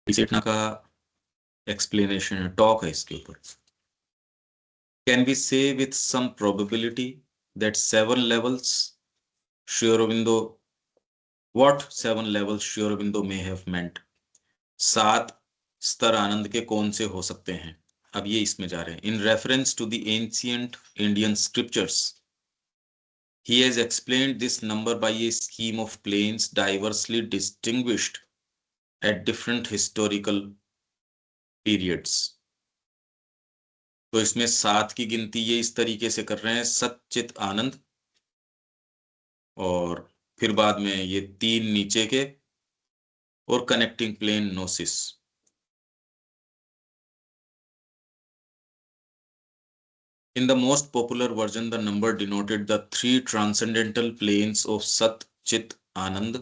सेठना का एक्सप्लेनेशन है, टॉक है इसके ऊपर। Can we say with some probability that 7 levels Sri Aurobindo, what 7 levels Sri Aurobindo may have meant? 7 स्तर आनंद के कौन से हो सकते हैं? अब ये इसमें जा रहे हैं। In reference to the ancient Indian scriptures he has explained this number by a scheme of planes diversely distinguished at different historical periods. तो इसमें 7 की गिनती ये इस तरीके से कर रहे हैं, सच्चित आनंद, और फिर बाद में ये 3 नीचे के और connecting plane gnosis. In the most popular version, the number denoted the 3 transcendental planes of Sat, Chit, Anand,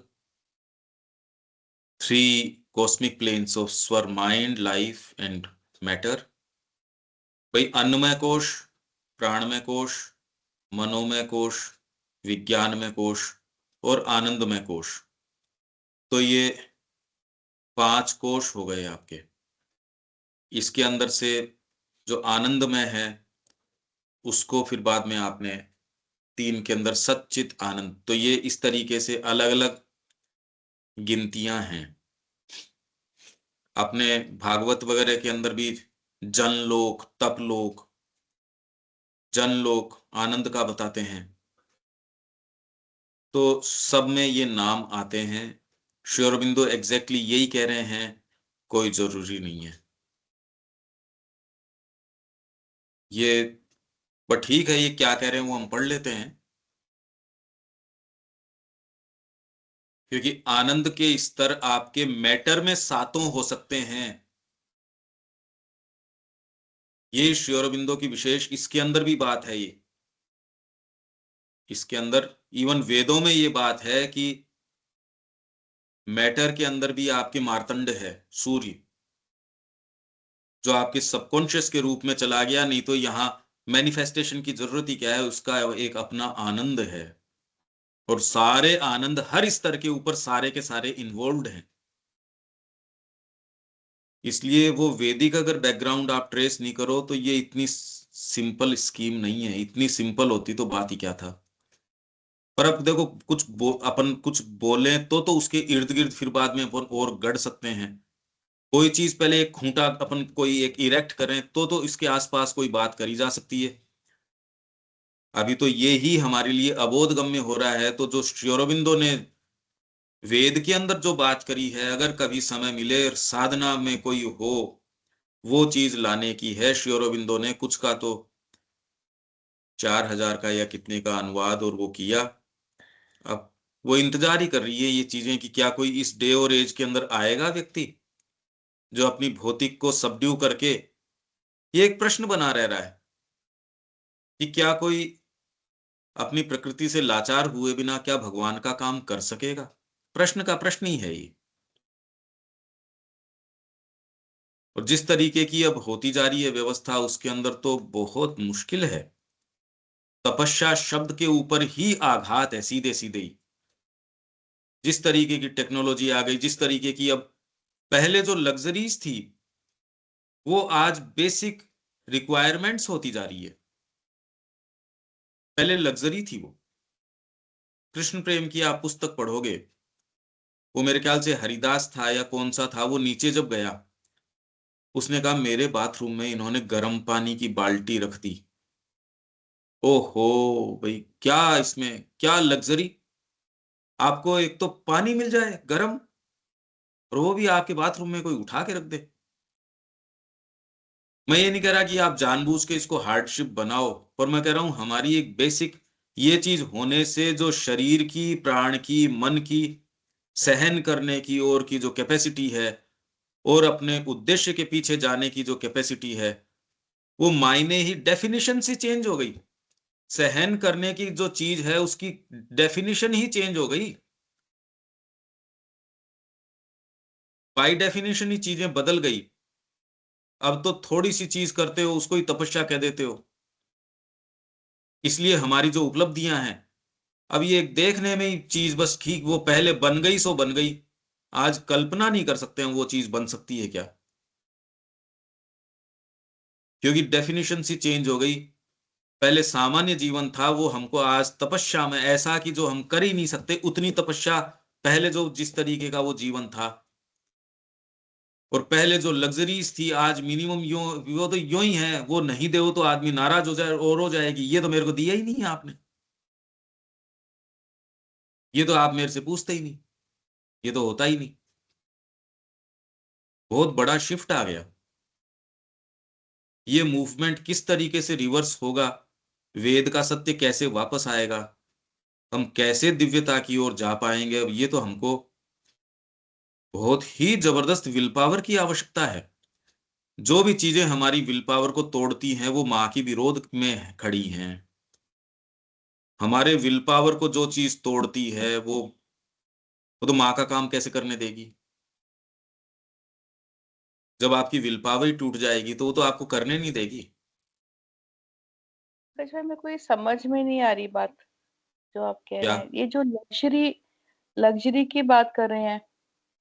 3 cosmic planes of Swar, mind, life and matter. भाई अन्नमय कोश, प्राणमय कोश, मनोमय कोश, विज्ञानमय कोश और आनंदमय कोश। तो ये 5 कोश हो गए आपके। इसके अंदर से जो आनंदमय है उसको फिर बाद में आपने 3 के अंदर सच्चित आनंद। तो ये इस तरीके से अलग अलग गिनतियां हैं। अपने भागवत वगैरह के अंदर भी जनलोक, तपलोक, जनलोक आनंद का बताते हैं। तो सब में ये नाम आते हैं। श्री अरबिंदो एग्जैक्टली यही कह रहे हैं, कोई जरूरी नहीं है ये। पर ठीक है, ये क्या कह रहे हैं वो हम पढ़ लेते हैं। क्योंकि आनंद के स्तर आपके मैटर में 7 हो सकते हैं। ये श्री अरबिंदो की विशेष, इसके अंदर भी बात है ये। इसके अंदर इवन वेदों में ये बात है कि मैटर के अंदर भी आपके मार्तंड है, सूर्य, जो आपके सबकॉन्शियस के रूप में चला गया। नहीं तो यहां मैनिफेस्टेशन की जरूरत ही क्या है, उसका एक अपना आनंद है। और सारे आनंद हर स्तर के ऊपर सारे के सारे इन्वॉल्व हैं। इसलिए वो वैदिक अगर बैकग्राउंड आप ट्रेस नहीं करो तो ये इतनी सिंपल स्कीम नहीं है। इतनी सिंपल होती तो बात ही क्या था। पर अब देखो, अपन कुछ बोले तो उसके इर्द गिर्द फिर बाद में अपन और गढ़ सकते हैं। कोई चीज पहले एक खूंटा अपन कोई एक इरेक्ट करें तो इसके आसपास कोई बात करी जा सकती है। अभी तो ये ही हमारे लिए अबोध गम्य हो रहा है। तो जो श्री अरबिंदो ने वेद के अंदर जो बात करी है, अगर कभी समय मिले साधना में कोई हो वो चीज लाने की है, श्री अरबिंदो ने कुछ का तो 4000 का या कितने का अनुवाद और वो किया। अब वो इंतजार ही कर रही है ये चीजें कि क्या कोई इस डे और एज के अंदर आएगा व्यक्ति जो अपनी भौतिक को सबड्यू करके, ये एक प्रश्न बना रह रहा है कि क्या कोई अपनी प्रकृति से लाचार हुए बिना क्या भगवान का काम कर सकेगा। प्रश्न का प्रश्न ही है ये। और जिस तरीके की अब होती जा रही है व्यवस्था, उसके अंदर तो बहुत मुश्किल है। तपस्या शब्द के ऊपर ही आघात है सीधे सीधे ही। जिस तरीके की टेक्नोलॉजी आ गई, जिस तरीके की अब, पहले जो लग्जरीज थी वो आज बेसिक रिक्वायरमेंट्स होती जा रही है। पहले लग्जरी थी वो। कृष्ण प्रेम की आप पुस्तक पढ़ोगे, वो मेरे ख्याल से हरिदास था या कौन सा था, वो नीचे जब गया उसने कहा मेरे बाथरूम में इन्होंने गर्म पानी की बाल्टी रख दी। ओहो भाई, क्या इसमें क्या लग्जरी। आपको एक तो पानी मिल जाए गर्म, और वो भी आपके बाथरूम में कोई उठा के रख दे। मैं ये नहीं कह रहा कि आप जानबूझ के इसको हार्डशिप बनाओ, पर मैं कह रहा हूं हमारी एक बेसिक ये चीज होने से जो शरीर की, प्राण की, मन की सहन करने की और की जो कैपेसिटी है, और अपने उद्देश्य के पीछे जाने की जो कैपेसिटी है, वो मायने ही डेफिनेशन से चेंज हो गई। सहन करने की जो चीज है उसकी डेफिनेशन ही चेंज हो गई। बाय डेफिनेशन ही चीजें बदल गई। अब तो थोड़ी सी चीज करते हो उसको ही तपस्या कह देते हो। इसलिए हमारी जो उपलब्धियां हैं, अब ये देखने में ही चीज बस ठीक, वो पहले बन गई सो बन गई। आज कल्पना नहीं कर सकते हम वो चीज बन सकती है क्या, क्योंकि डेफिनेशन सी चेंज हो गई। पहले सामान्य जीवन था, वो हमको आज तपस्या में ऐसा कि जो हम कर ही नहीं सकते उतनी तपस्या, पहले जो जिस तरीके का वो जीवन था, और पहले जो लग्जरीज थी आज मिनिमम यो, वो तो यूं ही है, वो नहीं दे तो आदमी नाराज हो जाए और हो जाएगी, ये तो मेरे को दिया ही नहीं है आपने, ये तो आप मेरे से पूछते ही नहीं, ये तो होता ही नहीं। बहुत बड़ा शिफ्ट आ गया। ये मूवमेंट किस तरीके से रिवर्स होगा, वेद का सत्य कैसे वापस आएगा, हम कैसे दिव्यता की ओर जा पाएंगे, अब ये तो हमको बहुत ही जबरदस्त विल पावर की आवश्यकता है। जो भी चीजें हमारी विल पावर को तोड़ती हैं वो माँ की विरोध में खड़ी हैं। हमारे विल पावर को जो चीज तोड़ती है वो तो माँ का काम कैसे करने देगी। जब आपकी विल पावर ही टूट जाएगी तो वो तो आपको करने नहीं देगी। अच्छा, मेरे को ये समझ में नहीं आ रही बात जो आप कह क्या? रहे हैं, ये जो लग्जरी लग्जरी की बात कर रहे हैं,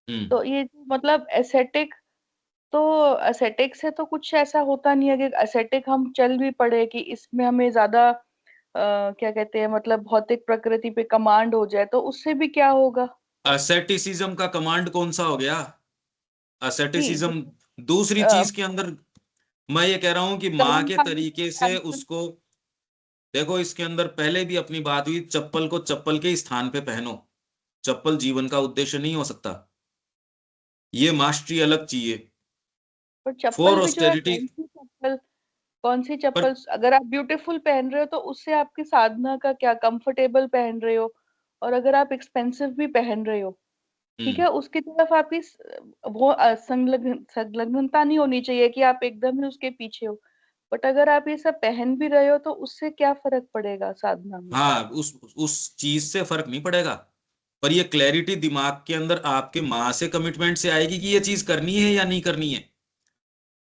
हम्म। तो ये मतलब एसेटिक, तो एसेटिक से तो कुछ ऐसा होता नहीं है कि एसेटिक हम चल भी पड़े कि इसमें हमें ज्यादा क्या कहते हैं, मतलब भौतिक प्रकृति पे कमांड हो जाए, तो उससे भी क्या होगा? असेटिसिज्म का कमांड कौन सा हो गया? नहीं, असेटिसिज्म दूसरी अ, चीज के अंदर। मैं ये कह रहा हूं कि माँ कर्म के कांड तरीके के से अंदर। उसको देखो, इसके अंदर पहले भी अपनी बात हुई, चप्पल को चप्पल के स्थान पे पहनो। चप्पल जीवन का उद्देश्य नहीं हो सकता, ये मास्टरी अलग चाहिए। पर चप्पल फॉर भी जो है, ऑस्टेरिटी। कौन सी चप्पल? कौन सी पर चप्पल? अगर आप ब्यूटीफुल पहन रहे हो तो उससे आपकी साधना का क्या? कंफर्टेबल पहन रहे हो, और अगर आप एक्सपेंसिव भी पहन रहे हो, ठीक हम्म है, उसकी तरफ आपकी वो संलग्नता नहीं होनी चाहिए कि आप एकदम ही उसके पीछे हो। बट अगर आप ये सब पहन भी रहे हो तो उससे क्या फर्क पड़ेगा साधना में? हाँ, उस चीज से फर्क नहीं पड़ेगा, पर ये क्लैरिटी दिमाग के अंदर आपके माँ से कमिटमेंट से आएगी कि ये चीज करनी है या नहीं करनी है।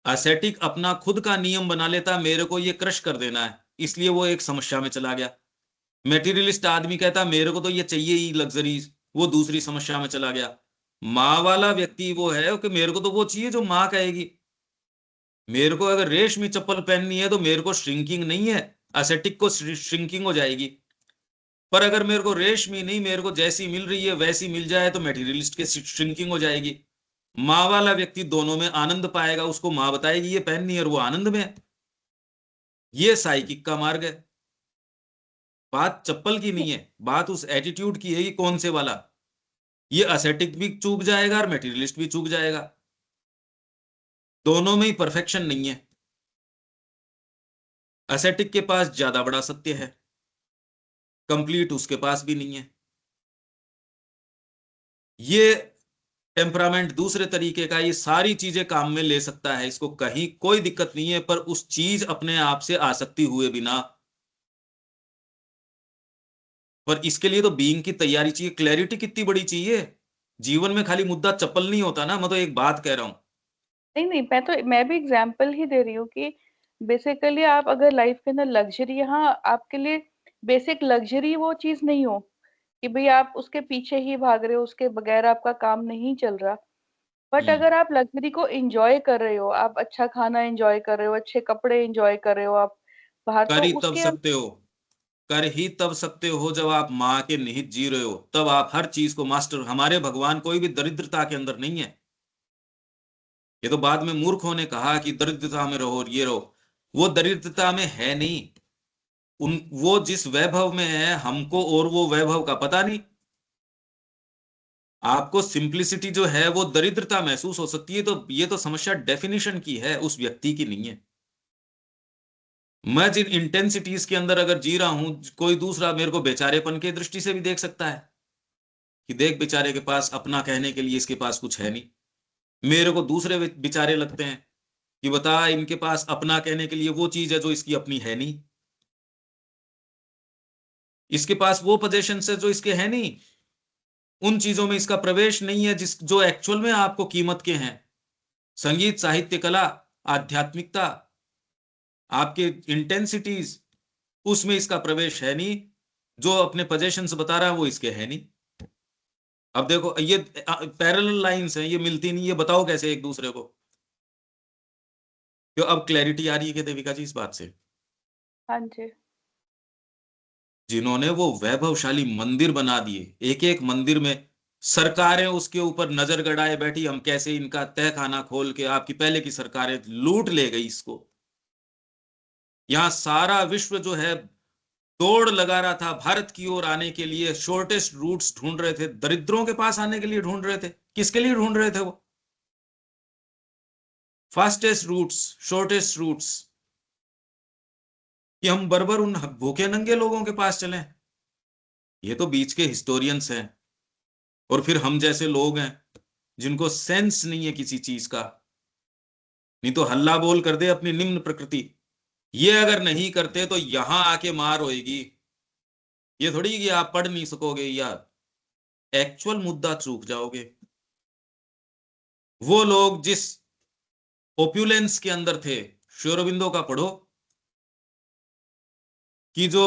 असेटिक अपना खुद का नियम बना लेता, मेरे को ये क्रश कर देना है, इसलिए वो एक समस्या में चला गया। मेटीरियलिस्ट आदमी कहता मेरे को तो ये चाहिए ही लग्जरीज, वो दूसरी समस्या में चला गया। माँ वाला व्यक्ति वो है कि मेरे को तो वो चाहिए जो माँ कहेगी। मेरे को अगर रेशमी चप्पल पहननी है तो मेरे को श्रिंकिंग नहीं है, असेटिक को श्रिंकिंग हो जाएगी। पर अगर मेरे को रेशमी नहीं, मेरे को जैसी मिल रही है वैसी मिल जाए तो मेटीरियलिस्ट के श्रिंकिंग हो जाएगी। माँ वाला व्यक्ति दोनों में आनंद पाएगा, उसको माँ बताएगी ये पहननी है और वो आनंद में है। ये साइकिक का मार्ग है। बात चप्पल की नहीं है, बात उस एटीट्यूड की है कि कौन से वाला। ये असेटिक भी चूक जाएगा और मेटीरियलिस्ट भी चूक जाएगा, दोनों में ही परफेक्शन नहीं है। असेटिक के पास ज्यादा बड़ा सत्य है, कंप्लीट उसके पास भी नहीं है। ये टेम्परामेंट दूसरे तरीके का, ये सारी चीजें काम में ले सकता है, इसको कहीं कोई दिक्कत नहीं है, पर उस चीज अपने आप से आसक्ति हुए बिना। पर इसके लिए तो बीइंग की तैयारी चाहिए, क्लैरिटी कितनी बड़ी चाहिए। जीवन में खाली मुद्दा चप्पल नहीं होता ना, मैं तो एक बात कह रहा हूं। नहीं नहीं, मैं भी एग्जांपल ही दे रही हूँ कि बेसिकली आप अगर लाइफ के अंदर लग्जरी, यहाँ आपके लिए बेसिक लग्जरी वो चीज नहीं हो कि भाई आप उसके पीछे ही भाग रहे हो, उसके बगैर आपका काम नहीं चल रहा। बट हम्म। अगर आप लग्जरी को एंजॉय कर रहे हो, आप अच्छा खाना एंजॉय कर रहे हो, अच्छे कपड़े एंजॉय कर रहे हो आप बाहर, कर तो ही तब उसके सकते हो, कर ही तब सकते हो जब आप माँ के निहित जी रहे हो, तब आप हर चीज को मास्टर। हमारे भगवान कोई भी दरिद्रता के अंदर नहीं है। ये तो बाद में मूर्खों ने कहा कि दरिद्रता में रहो और ये रहो, वो दरिद्रता में है नहीं। उन वो जिस वैभव में है, हमको और वो वैभव का पता नहीं। आपको सिंप्लिसिटी जो है वो दरिद्रता महसूस हो सकती है, तो ये तो समस्या डेफिनेशन की है, उस व्यक्ति की नहीं है। मैं जिन इंटेंसिटीज के अंदर अगर जी रहा हूं, कोई दूसरा मेरे को बेचारेपन की दृष्टि से भी देख सकता है कि देख बेचारे के पास अपना कहने के लिए इसके पास कुछ है नहीं। मेरे को दूसरे बेचारे लगते हैं कि बता इनके पास अपना कहने के लिए वो चीज है जो इसकी अपनी है नहीं, इसके पास वो पोजेशन है जो इसके है नहीं, उन चीजों में इसका प्रवेश नहीं है जिस जो एक्चुअल में आपको कीमत के हैं। संगीत, साहित्य, कला, आध्यात्मिकता, आपके इंटेंसिटीज, उसमें इसका प्रवेश है नहीं। जो अपने पोजेशंस बता रहा है वो इसके है नहीं। अब देखो ये पैरेलल लाइंस हैं, ये मिलती नहीं, ये बताओ कैसे एक दूसरे को। क्यों, अब क्लैरिटी आ रही है क्या देविका जी इस बात से? हाँ जी। जिन्होंने वो वैभवशाली मंदिर बना दिए, एक एक मंदिर में सरकारें उसके ऊपर नजर गड़ाए बैठी, हम कैसे इनका तहखाना खोल के, आपकी पहले की सरकारें लूट ले गई इसको। यहां सारा विश्व जो है दौड़ लगा रहा था भारत की ओर आने के लिए, शॉर्टेस्ट रूट्स ढूंढ रहे थे, दरिद्रों के पास आने के लिए ढूंढ रहे थे। किसके लिए ढूंढ रहे थे वो? फास्टेस्ट रूट्स, शॉर्टेस्ट रूट्स, कि हम बर्बर उन भूखे नंगे लोगों के पास चलें। ये तो बीच के हिस्टोरियंस हैं, और फिर हम जैसे लोग हैं जिनको सेंस नहीं है किसी चीज का। नहीं तो हल्ला बोल कर दे अपनी निम्न प्रकृति, ये अगर नहीं करते तो यहां आके मार होएगी। ये थोड़ी कि आप पढ़ नहीं सकोगे या एक्चुअल मुद्दा चूक जाओगे। वो लोग जिस ओप्युलेंस के अंदर थे, श्री अरबिंदो का पढ़ो कि जो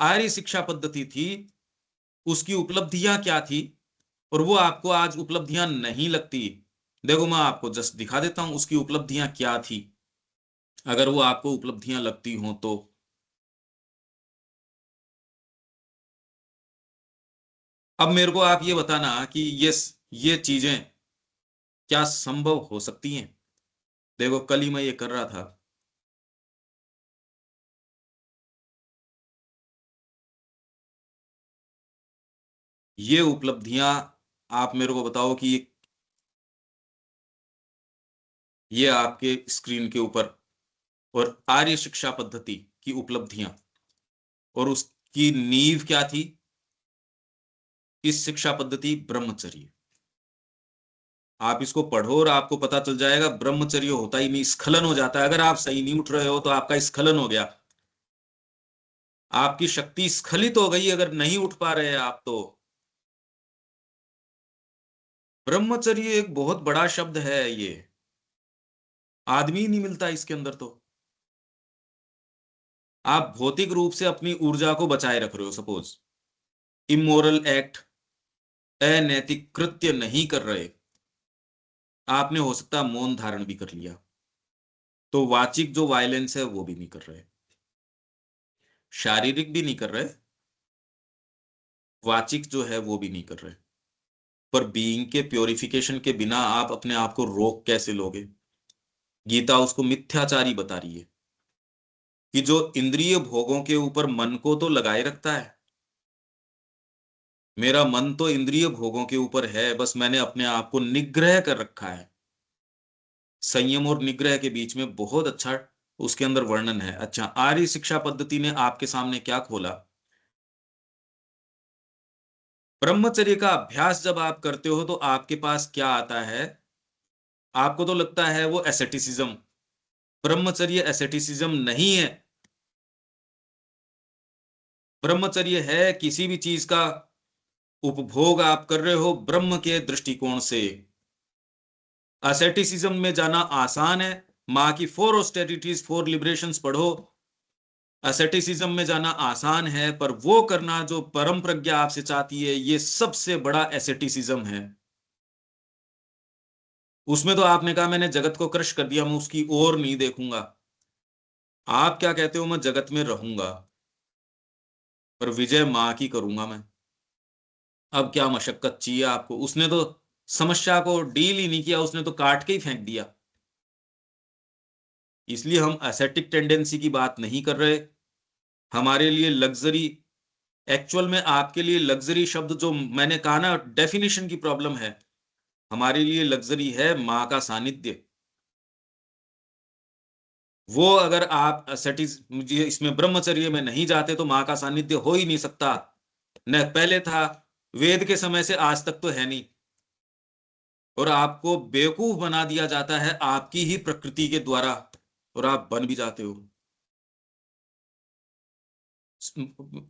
आर्य शिक्षा पद्धति थी उसकी उपलब्धियां क्या थी, और वो आपको आज उपलब्धियां नहीं लगती। देखो मैं आपको जस्ट दिखा देता हूं उसकी उपलब्धियां क्या थी, अगर वो आपको उपलब्धियां लगती हों तो। अब मेरे को आप ये बताना कि ये चीजें क्या संभव हो सकती हैं। देखो कल ही मैं ये कर रहा था, ये उपलब्धियां आप मेरे को बताओ कि ये आपके स्क्रीन के ऊपर, और आर्य शिक्षा पद्धति की उपलब्धियां, और उसकी नींव क्या थी? इस शिक्षा पद्धति ब्रह्मचर्य। आप इसको पढ़ो और आपको पता चल जाएगा ब्रह्मचर्य होता ही नहीं, स्खलन हो जाता है। अगर आप सही नहीं उठ रहे हो तो आपका स्खलन हो गया, आपकी शक्ति स्खलित हो गई अगर नहीं उठ पा रहे हैं आप तो। ब्रह्मचर्य एक बहुत बड़ा शब्द है, ये आदमी ही नहीं मिलता इसके अंदर तो। आप भौतिक रूप से अपनी ऊर्जा को बचाए रख रहे हो, सपोज इमोरल एक्ट, अनैतिक कृत्य नहीं कर रहे, आपने हो सकता है मौन धारण भी कर लिया, तो वाचिक जो वायलेंस है वो भी नहीं कर रहे, शारीरिक भी नहीं कर रहे, वाचिक जो है वो भी नहीं कर रहे। पर बीइंग के प्योरिफिकेशन के बिना आप अपने आप को रोक कैसे लोगे? गीता उसको मिथ्याचारी बता रही है कि जो इंद्रिय भोगों के ऊपर मन को तो लगाए रखता है, मेरा मन तो इंद्रिय भोगों के ऊपर है, बस मैंने अपने आप को निग्रह कर रखा है। संयम और निग्रह के बीच में बहुत अच्छा उसके अंदर वर्णन है। अच्छा, आर्य शिक्षा पद्धति ने आपके सामने क्या खोला? ब्रह्मचर्य का अभ्यास जब आप करते हो तो आपके पास क्या आता है? आपको तो लगता है वो एसेटिसिज्म, ब्रह्मचर्य एसेटिसिज्म नहीं है। ब्रह्मचर्य है किसी भी चीज का उपभोग आप कर रहे हो ब्रह्म के दृष्टिकोण से। एसेटिसिज्म में जाना आसान है, माँ की 4 ऑस्टेरिटीज 4 लिबरेशंस पढ़ो। एसेटिसिज्म में जाना आसान है, पर वो करना जो परम प्रज्ञा आपसे चाहती है, ये सबसे बड़ा एसेटिसिज्म है। उसमें तो आपने कहा मैंने जगत को क्रश कर दिया, मैं उसकी ओर नहीं देखूंगा। आप क्या कहते हो? मैं जगत में रहूंगा पर विजय माँ की करूंगा मैं। अब क्या मशक्कत चाहिए आपको? उसने तो समस्या को डील ही नहीं किया, उसने तो काट के ही फेंक दिया। इसलिए हम एसेटिक टेंडेंसी की बात नहीं कर रहे। हमारे लिए लग्जरी, एक्चुअल में आपके लिए लग्जरी शब्द जो मैंने कहा ना, डेफिनेशन की प्रॉब्लम है। हमारे लिए लग्जरी है माँ का सानिध्य। वो अगर आप सेटिस मुझे इसमें ब्रह्मचर्य में नहीं जाते तो माँ का सानिध्य हो ही नहीं सकता। न पहले था, वेद के समय से आज तक तो है नहीं। और आपको बेवकूफ बना दिया जाता है आपकी ही प्रकृति के द्वारा, और आप बन भी जाते हो।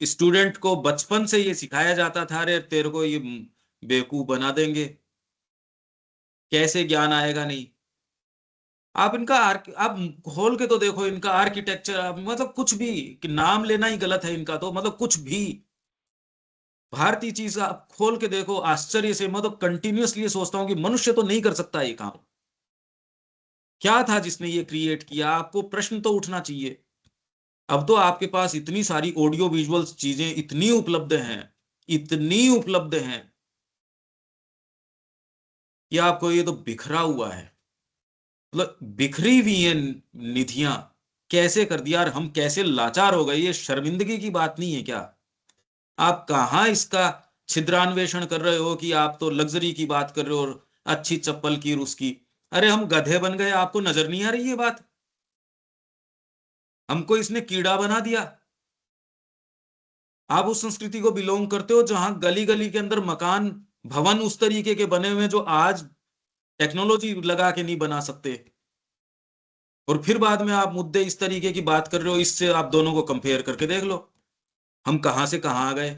स्टूडेंट को बचपन से ये सिखाया जाता था, अरे तेरे को ये बेवकूफ बना देंगे, कैसे ज्ञान आएगा नहीं। आप इनका आप खोल के तो देखो इनका आर्किटेक्चर, मतलब कुछ भी, कि नाम लेना ही गलत है इनका तो, मतलब कुछ भी। भारतीय चीज आप खोल के देखो, आश्चर्य से मैं तो कंटिन्यूअसली सोचता हूं कि मनुष्य तो नहीं कर सकता ये काम। क्या था जिसने ये क्रिएट किया? आपको प्रश्न तो उठना चाहिए। अब तो आपके पास इतनी सारी ऑडियो विजुअल चीजें इतनी उपलब्ध हैं, इतनी उपलब्ध हैं कि आपको ये तो बिखरा हुआ है, मतलब बिखरी हुई है निधियां। कैसे कर दिया, और हम कैसे लाचार हो गए। ये शर्मिंदगी की बात नहीं है क्या? आप कहाँ इसका छिद्रान्वेषण कर रहे हो कि आप तो लग्जरी की बात कर रहे हो और अच्छी चप्पल की और उसकी। अरे हम गधे बन गए, आपको नजर नहीं आ रही ये बात? हमको इसने कीड़ा बना दिया। आप उस संस्कृति को बिलोंग करते हो जहां गली गली के अंदर मकान, भवन उस तरीके के बने हुए हैं जो आज टेक्नोलॉजी लगा के नहीं बना सकते। और फिर बाद में आप मुद्दे इस तरीके की बात कर रहे हो। इससे आप दोनों को कंपेयर करके देख लो, हम कहां से कहां आ गए।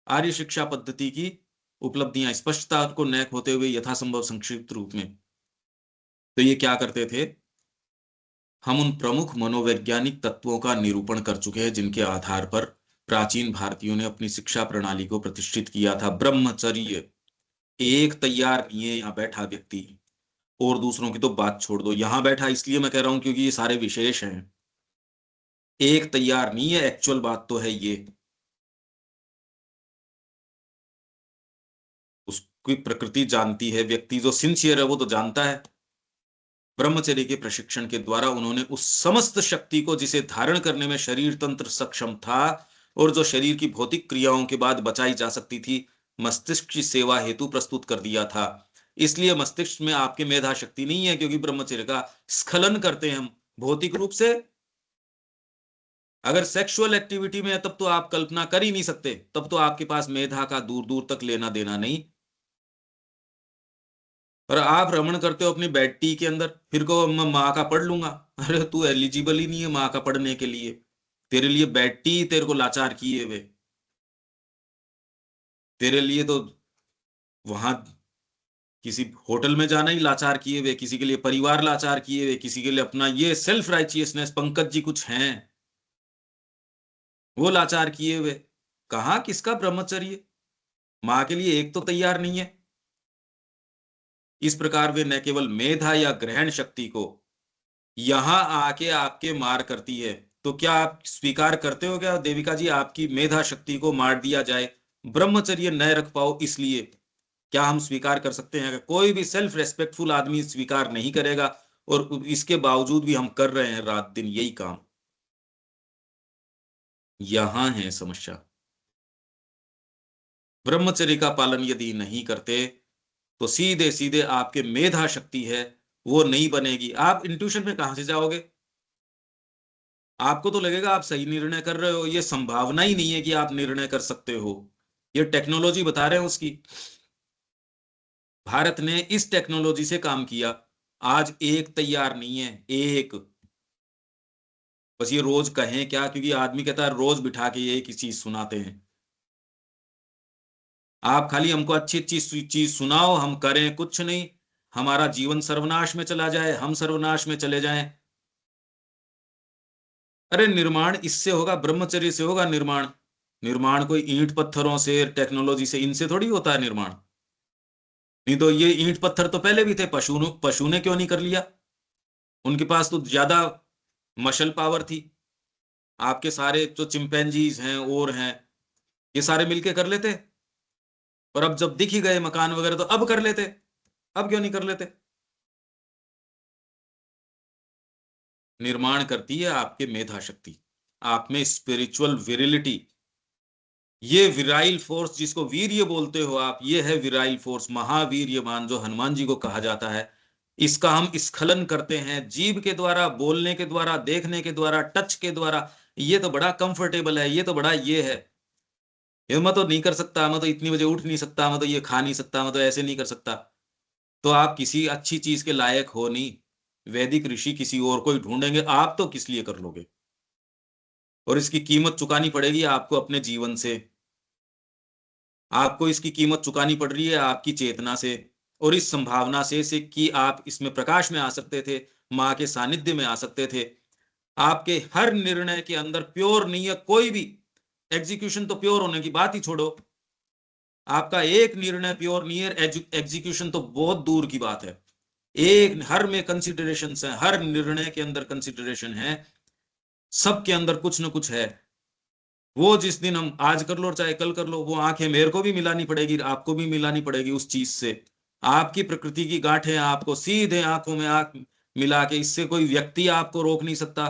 आर्य शिक्षा पद्धति की उपलब्धियां स्पष्टता को नैक होते हुए यथासंभव संक्षिप्त रूप में। तो ये क्या करते थे? हम उन प्रमुख मनोवैज्ञानिक तत्वों का निरूपण कर चुके हैं जिनके आधार पर प्राचीन भारतीयों ने अपनी शिक्षा प्रणाली को प्रतिष्ठित किया था। ब्रह्मचर्य। एक तैयार नहीं है यहाँ बैठा व्यक्ति, और दूसरों की तो बात छोड़ दो, यहां बैठा इसलिए मैं कह रहा हूं क्योंकि ये सारे विशेष हैं। एक तैयार नहीं है, एक्चुअल बात तो है ये। उसकी प्रकृति जानती है, व्यक्ति जो सिंसियर है वो तो जानता है। ब्रह्मचर्य के प्रशिक्षण के द्वारा उन्होंने उस समस्त शक्ति को जिसे धारण करने में शरीर तंत्र सक्षम था और जो शरीर की भौतिक क्रियाओं के बाद बचाई जा सकती थी, मस्तिष्क की सेवा हेतु प्रस्तुत कर दिया था। इसलिए मस्तिष्क में आपके मेधा शक्ति नहीं है, क्योंकि ब्रह्मचर्य का स्खलन करते हैं हम भौतिक रूप से। अगर सेक्सुअल एक्टिविटी में है तब तो आप कल्पना कर ही नहीं सकते, तब तो आपके पास मेधा का दूर दूर तक लेना देना नहीं। और आप रमण करते हो अपनी बेड टी के अंदर, फिर को मैं माँ का पढ़ लूंगा। अरे तू एलिजिबल ही नहीं है माँ का पढ़ने के लिए। तेरे लिए बेड टी तेरे को लाचार किए हुए। तेरे लिए तो वहां किसी होटल में जाना ही लाचार किए हुए, किसी के लिए परिवार लाचार किए हुए, किसी के लिए अपना ये सेल्फ राइचियसनेस, पंकज जी कुछ हैं वो लाचार किए हुए। कहाँ किसका ब्रह्मचर्य? माँ के लिए एक तो तैयार नहीं है। इस प्रकार वे न केवल मेधा या ग्रहण शक्ति को यहां आके आपके मार करती है। तो क्या आप स्वीकार करते हो क्या देविका जी, आपकी मेधा शक्ति को मार दिया जाए, ब्रह्मचर्य न रख पाओ इसलिए? क्या हम स्वीकार कर सकते हैं? अगर कोई भी सेल्फ रेस्पेक्टफुल आदमी स्वीकार नहीं करेगा, और इसके बावजूद भी हम कर रहे हैं रात दिन यही काम। यहां है समस्या। ब्रह्मचर्य का पालन यदि नहीं करते तो सीधे सीधे आपके मेधा शक्ति है वो नहीं बनेगी। आप इंट्यूशन में कहां से जाओगे? आपको तो लगेगा आप सही निर्णय कर रहे हो, ये संभावना ही नहीं है कि आप निर्णय कर सकते हो। ये टेक्नोलॉजी बता रहे हैं उसकी। भारत ने इस टेक्नोलॉजी से काम किया। आज एक तैयार नहीं है, एक। बस ये रोज कहें क्या, क्योंकि आदमी कहता है रोज बिठा के ये एक ही चीज सुनाते हैं। आप खाली हमको अच्छी अच्छी चीज सुनाओ, हम करें कुछ नहीं। हमारा जीवन सर्वनाश में चला जाए, हम सर्वनाश में चले जाएं। अरे निर्माण इससे होगा, ब्रह्मचर्य से होगा निर्माण। निर्माण कोई ईंट पत्थरों से, टेक्नोलॉजी से, इनसे थोड़ी होता है निर्माण। नहीं तो ये ईंट पत्थर तो पहले भी थे, पशु ने क्यों नहीं कर लिया? उनके पास तो ज्यादा मशल पावर थी। आपके सारे जो चिंपैंजीज हैं और हैं, ये सारे मिलके कर लेते। और अब जब दिख ही गए मकान वगैरह तो अब कर लेते। अब क्यों नहीं कर लेते? निर्माण करती है आपके मेधा शक्ति, आप में स्पिरिचुअल विरिलिटी। ये विराइल फोर्स जिसको वीर्य बोलते हो आप, ये है विराइल फोर्स, महावीर्यवान जो हनुमान जी को कहा जाता है। इसका हम स्खलन करते हैं जीभ के द्वारा, बोलने के द्वारा, देखने के द्वारा, टच के द्वारा। ये तो बड़ा कंफर्टेबल है, ये तो बड़ा ये है। ये मैं तो नहीं कर सकता, मैं तो इतनी बजे उठ नहीं सकता, मैं तो ये खा नहीं सकता, मैं तो ऐसे नहीं कर सकता। तो आप किसी अच्छी चीज के लायक हो नहीं। वैदिक ऋषि किसी और को ही ढूंढेंगे, आप तो किस लिए कर लोगे? और इसकी कीमत चुकानी पड़ेगी आपको अपने जीवन से। आपको इसकी कीमत चुकानी पड़ रही है आपकी चेतना से, और इस संभावना से कि आप इसमें प्रकाश में आ सकते थे, माँ के सानिध्य में आ सकते थे। आपके हर निर्णय के अंदर प्योर नहीं है कोई भी। एग्जीक्यूशन तो प्योर होने की बात ही छोड़ो, आपका एक निर्णय प्योर नहीं है, एग्जीक्यूशन तो बहुत दूर की बात है। एक हर में कंसिडरेशन है, हर निर्णय के अंदर कंसिडरेशन है, सबके अंदर कुछ ना कुछ है। वो जिस दिन हम आज कर लो और चाहे कल कर लो, वो आंखें मेरे को भी मिलानी पड़ेगी, आपको भी मिलानी पड़ेगी उस चीज से। आपकी प्रकृति की गांठें आपको सीधे आंखों में आंख मिला के, इससे कोई व्यक्ति आपको रोक नहीं सकता,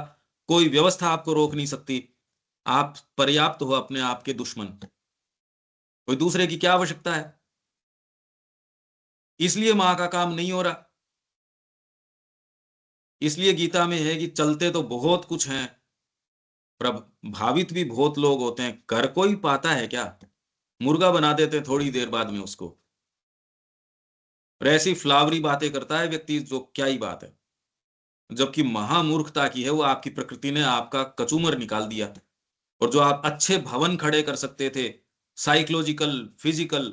कोई व्यवस्था आपको रोक नहीं सकती। आप पर्याप्त हो अपने आप के दुश्मन, कोई दूसरे की क्या आवश्यकता है। इसलिए मां का काम नहीं हो रहा, इसलिए गीता में है कि चलते तो बहुत कुछ हैं, प्रभावित भी बहुत लोग होते हैं, कर कोई पाता है क्या, मुर्गा बना देते हैं थोड़ी देर बाद में उसको। और ऐसी फ्लावरी बातें करता है व्यक्ति, जो क्या ही बात है, जबकि महामूर्खता की है वो, आपकी प्रकृति ने आपका कचूमर निकाल दिया। और जो आप अच्छे भवन खड़े कर सकते थे, साइकोलॉजिकल, फिजिकल,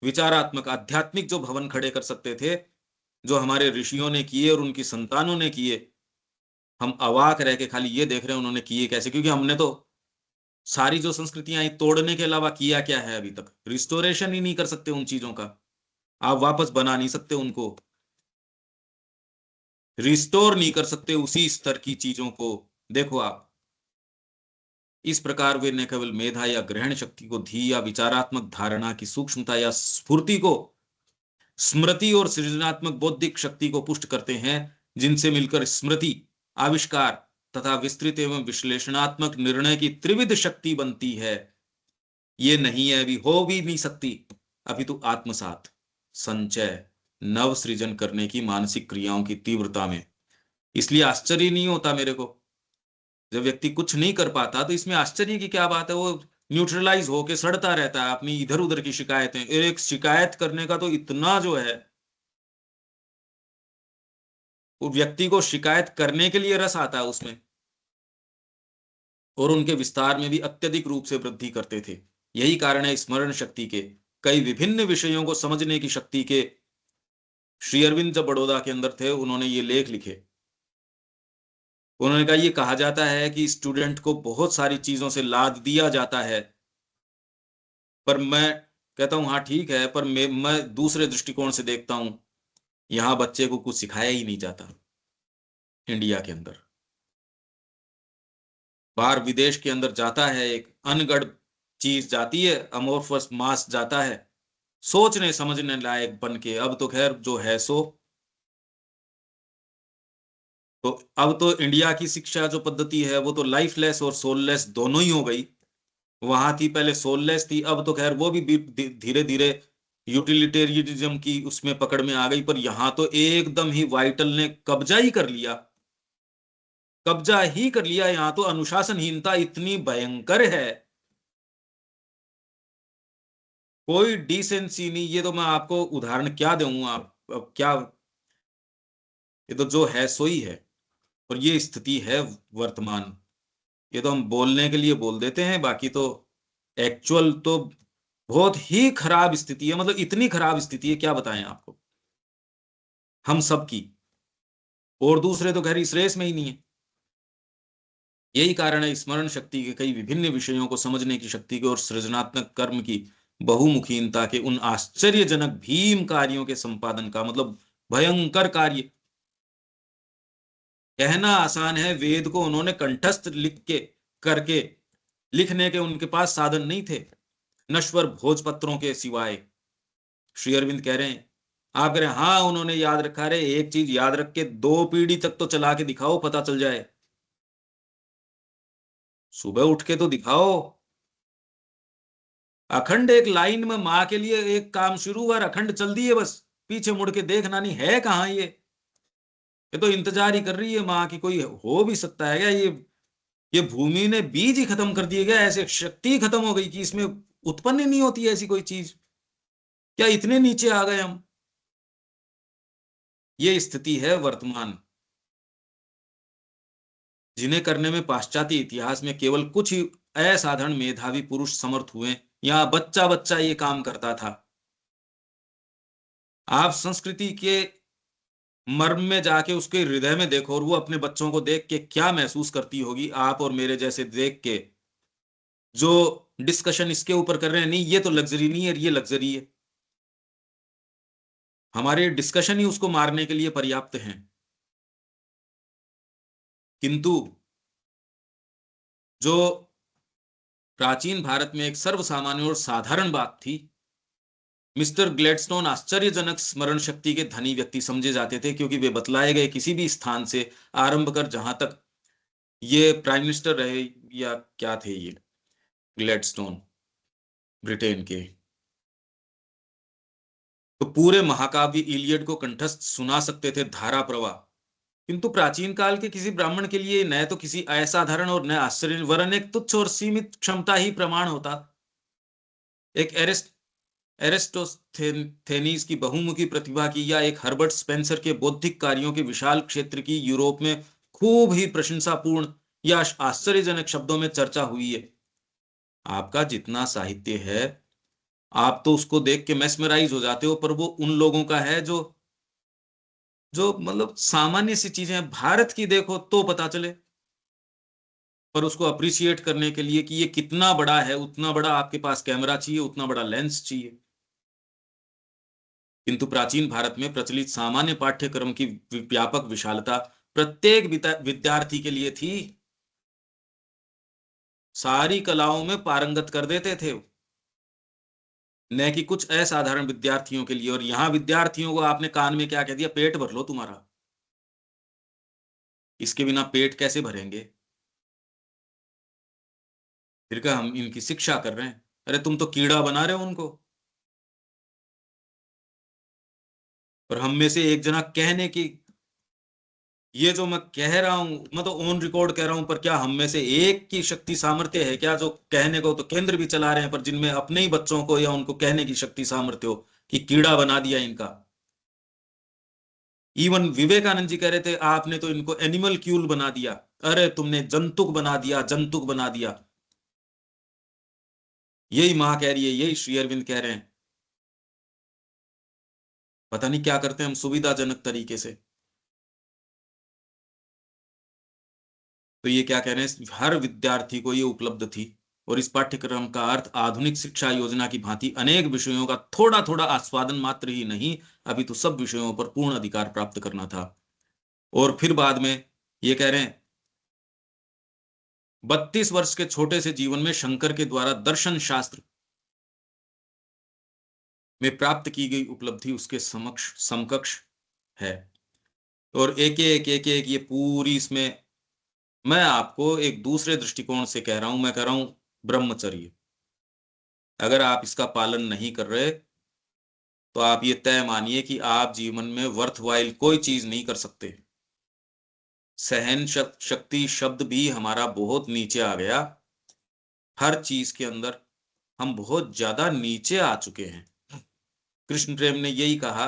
विचारात्मक, आध्यात्मिक जो भवन खड़े कर सकते थे, जो हमारे ऋषियों ने किए और उनकी संतानों ने किए, हम अवाक रह के खाली ये देख रहे हैं उन्होंने किए कैसे, क्योंकि हमने तो सारी जो संस्कृतियां आई तोड़ने के अलावा किया क्या है अभी तक, रिस्टोरेशन ही नहीं कर सकते उन चीजों का, आप वापस बना नहीं सकते उनको, रिस्टोर नहीं कर सकते उसी स्तर की चीजों को। देखो आप, इस प्रकार वे न केवल मेधा या ग्रहण शक्ति को, धी या विचारात्मक धारणा की सूक्ष्मता या स्फूर्ति को, स्मृति और सृजनात्मक बौद्धिक शक्ति को पुष्ट करते हैं, जिनसे मिलकर स्मृति, आविष्कार तथा विस्तृत एवं विश्लेषणात्मक निर्णय की त्रिविध शक्ति बनती है। ये नहीं है, अभी हो भी नहीं सकती, अभी तो आत्मसात, संचय, नव सृजन करने की मानसिक क्रियाओं की तीव्रता में। इसलिए आश्चर्य नहीं होता मेरे को, जब व्यक्ति कुछ नहीं कर पाता तो इसमें आश्चर्य की क्या बात है, वो न्यूट्रलाइज होके सड़ता रहता है अपनी इधर उधर की शिकायतें। एक शिकायत करने का तो इतना जो है, वो व्यक्ति को शिकायत करने के लिए रस आता है उसमें, और उनके विस्तार में भी अत्यधिक रूप से वृद्धि करते थे। यही कारण है स्मरण शक्ति के, कई विभिन्न विषयों को समझने की शक्ति के। श्री अरविंद जब बड़ौदा के अंदर थे, उन्होंने ये लेख लिखे, उन्होंने कहा, ये कहा जाता है कि स्टूडेंट को बहुत सारी चीजों से लाद दिया जाता है, पर मैं कहता हूं हाँ ठीक है, पर मैं दूसरे दृष्टिकोण से देखता हूं, यहां बच्चे को कुछ सिखाया ही नहीं जाता। इंडिया के अंदर, बाहर विदेश के अंदर जाता है, एक अनगढ़ चीज जाती है, अमोर्फस मास जाता है, सोचने समझने लायक बन के। अब तो खैर जो है सो, तो अब तो इंडिया की शिक्षा जो पद्धति है वो तो लाइफलेस और सोललेस दोनों ही हो गई। वहां थी पहले सोललेस थी, अब तो खैर वो भी धीरे धीरे यूटिलिटेरियनिज्म की उसमें पकड़ में आ गई, पर यहां तो एकदम ही वाइटल ने कब्जा ही कर लिया, कब्जा ही कर लिया। यहां तो अनुशासनहीनता इतनी भयंकर है, कोई डिसेंसी नहीं। ये तो मैं आपको उदाहरण क्या दूं, आप अब क्या, ये तो जो है सो ही है, और ये स्थिति है वर्तमान। ये तो हम बोलने के लिए बोल देते हैं, बाकी तो एक्चुअल तो बहुत ही खराब स्थिति है, मतलब इतनी खराब स्थिति है क्या बताएं आपको, हम सब की, और दूसरे तो खैर इस रेस में ही नहीं है। यही कारण है स्मरण शक्ति के, कई विभिन्न विषयों को समझने की शक्ति के और सृजनात्मक कर्म की बहुमुखीनता के, उन आश्चर्यजनक भीम कार्यों के संपादन का, मतलब भयंकर कार्य। कहना आसान है, वेद को उन्होंने कंठस्थ लिख के करके, लिखने के उनके पास साधन नहीं थे नश्वर भोजपत्रों के सिवाय। श्री अरविंद कह रहे हैं, आप कह रहे हैं हाँ उन्होंने याद रखा, रहे एक चीज याद रख के 2 पीढ़ी तक तो चला के दिखाओ, पता चल जाए, सुबह उठ के तो दिखाओ। अखंड एक लाइन में माँ के लिए एक काम शुरू हुआ, अखंड चल दिए, बस पीछे मुड़ के देखना नहीं है कहाँ ये तो इंतजार ही कर रही है माँ की, कोई हो भी सकता है क्या, ये भूमि ने बीज ही खत्म कर दिए गया, ऐसे शक्ति खत्म हो गई कि इसमें उत्पन्न ही नहीं होती ऐसी कोई चीज, क्या इतने नीचे आ गए हम। ये स्थिति है वर्तमान, जिन्हें करने में पाश्चात्य इतिहास में केवल कुछ ही असाधारण मेधावी पुरुष समर्थ हुए। यहाँ बच्चा बच्चा ये काम करता था। आप संस्कृति के मर्म में जाके उसके हृदय में देखो, और वो अपने बच्चों को देख के क्या महसूस करती होगी, आप और मेरे जैसे देख के। जो डिस्कशन इसके ऊपर कर रहे हैं, नहीं ये तो लग्जरी नहीं है, ये लग्जरी है। हमारे डिस्कशन ही उसको मारने के लिए पर्याप्त हैं। किंतु जो प्राचीन भारत में एक सर्वसामान्य और साधारण बात थी, मिस्टर ग्लैडस्टोन आश्चर्यजनक स्मरण शक्ति के धनी व्यक्ति समझे जाते थे, क्योंकि वे बतलाए गए किसी भी स्थान से आरंभ कर, जहां तक ये प्राइम मिनिस्टर रहे या क्या थे ये ग्लैडस्टोन ब्रिटेन के, तो पूरे महाकाव्य इलियड को कंठस्थ सुना सकते थे धारा प्रवाह। किंतु प्राचीन काल के किसी ब्राह्मण के लिए न तो किसी असाधारण और न आश्चर्य, वरन एक तुच्छ और सीमित क्षमता ही प्रमाण होता। एक एरिस्टोस्थेनीज की बहुमुखी प्रतिभा की, या एक हर्बर्ट स्पेंसर के बौद्धिक कार्यों के विशाल क्षेत्र की यूरोप में खूब ही प्रशंसापूर्ण या आश्चर्यजनक शब्दों में चर्चा हुई है। आपका जितना साहित्य है, आप तो उसको देख के मेस्मराइज हो जाते हो, पर वो उन लोगों का है जो जो मतलब सामान्य सी चीजें हैं। भारत की देखो तो पता चले, पर उसको अप्रिशिएट करने के लिए कि ये कितना बड़ा है, उतना बड़ा आपके पास कैमरा चाहिए, उतना बड़ा लेंस चाहिए। किंतु प्राचीन भारत में प्रचलित सामान्य पाठ्यक्रम की व्यापक विशालता प्रत्येक विद्यार्थी के लिए थी। सारी कलाओं में पारंगत कर देते थे, न कि कुछ असाधारण विद्यार्थियों के लिए। और यहां विद्यार्थियों को आपने कान में क्या कह दिया, पेट भर लो तुम्हारा। इसके बिना पेट कैसे भरेंगे? फिर क्या हम इनकी शिक्षा कर रहे हैं? अरे तुम तो कीड़ा बना रहे हो उनको। और हम में से एक जना कहने की, ये जो मैं कह रहा हूं, मैं तो ऑन रिकॉर्ड कह रहा हूं, पर क्या हम में से एक की शक्ति सामर्थ्य है क्या, जो कहने को तो केंद्र भी चला रहे हैं, पर जिनमें अपने ही बच्चों को या उनको कहने की शक्ति सामर्थ्य हो कि कीड़ा बना दिया इनका। इवन विवेकानंद जी कह रहे थे आपने तो इनको एनिमल क्यूल बना दिया, अरे तुमने जंतुक बना दिया, जंतुक बना दिया। यही मां कह रही है, यही श्री अरविंद कह रहे हैं। पता नहीं क्या करते हैं हम सुविधाजनक तरीके से। तो ये क्या कह रहे हैं, हर विद्यार्थी को ये उपलब्ध थी। और इस पाठ्यक्रम का अर्थ आधुनिक शिक्षा योजना की भांति अनेक विषयों का थोड़ा थोड़ा आस्वादन मात्र ही नहीं, अभी तो सब विषयों पर पूर्ण अधिकार प्राप्त करना था। और फिर बाद में ये कह रहे हैं, 32 वर्ष के छोटे से जीवन में शंकर के द्वारा दर्शन शास्त्र में प्राप्त की गई उपलब्धि उसके समकक्ष है। और एक ये पूरी इसमें मैं आपको एक दूसरे दृष्टिकोण से कह रहा हूं, मैं कह रहा हूं ब्रह्मचर्य। अगर आप इसका पालन नहीं कर रहे, तो आप ये तय मानिए कि आप जीवन में वर्थवाइल कोई चीज नहीं कर सकते। सहन शक्ति शब्द भी हमारा बहुत नीचे आ गया। हर चीज के अंदर हम बहुत ज्यादा नीचे आ चुके हैं। कृष्ण प्रेम ने यही कहा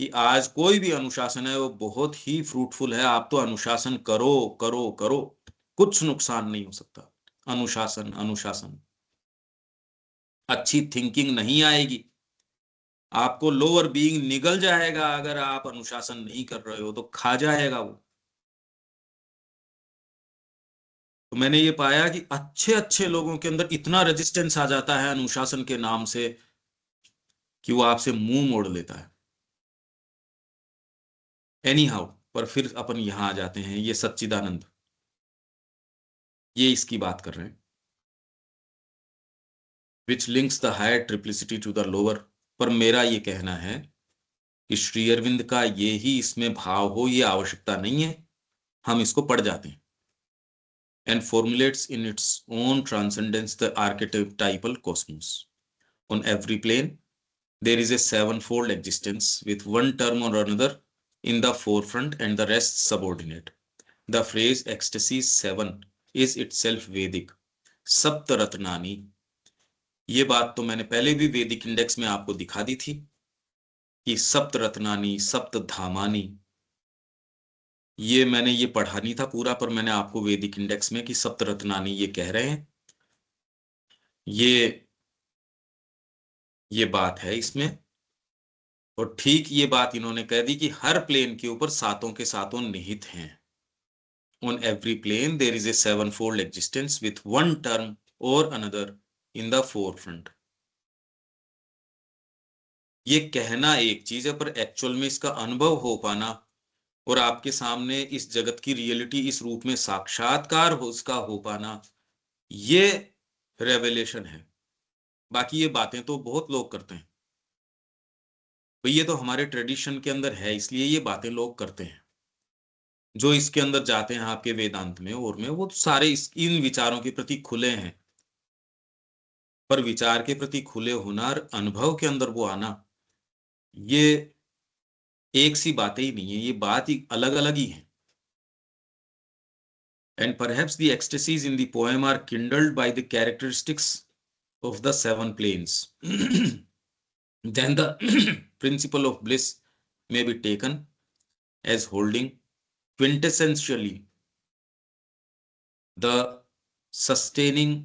कि आज कोई भी अनुशासन है वो बहुत ही फ्रूटफुल है। आप तो अनुशासन करो करो करो, कुछ नुकसान नहीं हो सकता। अनुशासन अनुशासन, अच्छी थिंकिंग नहीं आएगी, आपको लोअर बीइंग निगल जाएगा। अगर आप अनुशासन नहीं कर रहे हो तो खा जाएगा वो। तो मैंने ये पाया कि अच्छे अच्छे लोगों के अंदर इतना रेजिस्टेंस आ जाता है अनुशासन के नाम से, कि वो आपसे मुंह मोड़ लेता है। एनी हाउ, पर फिर अपन यहां आ जाते हैं, ये सच्चिदानंद ये इसकी बात कर रहे हैं, which links the higher triplicity to the lower. पर मेरा ये कहना है कि श्री अरविंद का ये ही इसमें भाव हो, ये आवश्यकता नहीं है। हम इसको पढ़ जाते हैं। And formulates in its own transcendence the archetypal cosmos. On every plane, there is a sevenfold existence, with one term or another in the forefront and the rest subordinate. The phrase ecstasy 7 is itself Vedic. सप्तरत्नानि, ये बात तो मैंने पहले भी वैदिक index में आपको दिखा दी थी कि सप्तरत्नानि सप्तधामानि, ये मैंने ये पढ़ा नहीं था पूरा, पर मैंने आपको वैदिक इंडेक्स में कि सप्तरत्नानि ये कह रहे हैं। ये बात है इसमें। और ठीक ये बात इन्होंने कह दी कि हर प्लेन के ऊपर सातों के सातों निहित हैं। On every plane there is a sevenfold existence with one term और अनदर इन द फोरफ्रंट। ये कहना एक चीज है, पर एक्चुअल में इसका अनुभव हो पाना और आपके सामने इस जगत की रियलिटी इस रूप में साक्षात्कार हो उसका हो पाना, ये रेवलेशन है। बाकी ये बातें तो बहुत लोग करते हैं, तो ये तो हमारे ट्रेडिशन के अंदर है, इसलिए ये बातें लोग करते हैं। जो इसके अंदर जाते हैं आपके वेदांत में और में, वो तो सारे इन विचारों के प्रति खुले हैं। पर विचार के प्रति खुले होना और अनुभव के अंदर वो आना, ये एक सी बातें ही नहीं है, ये बात ही अलग अलग ही है। And perhaps the ecstasies in the poem are kindled by the characteristics of the seven planes. Then the principle of bliss may be taken as holding quintessentially the sustaining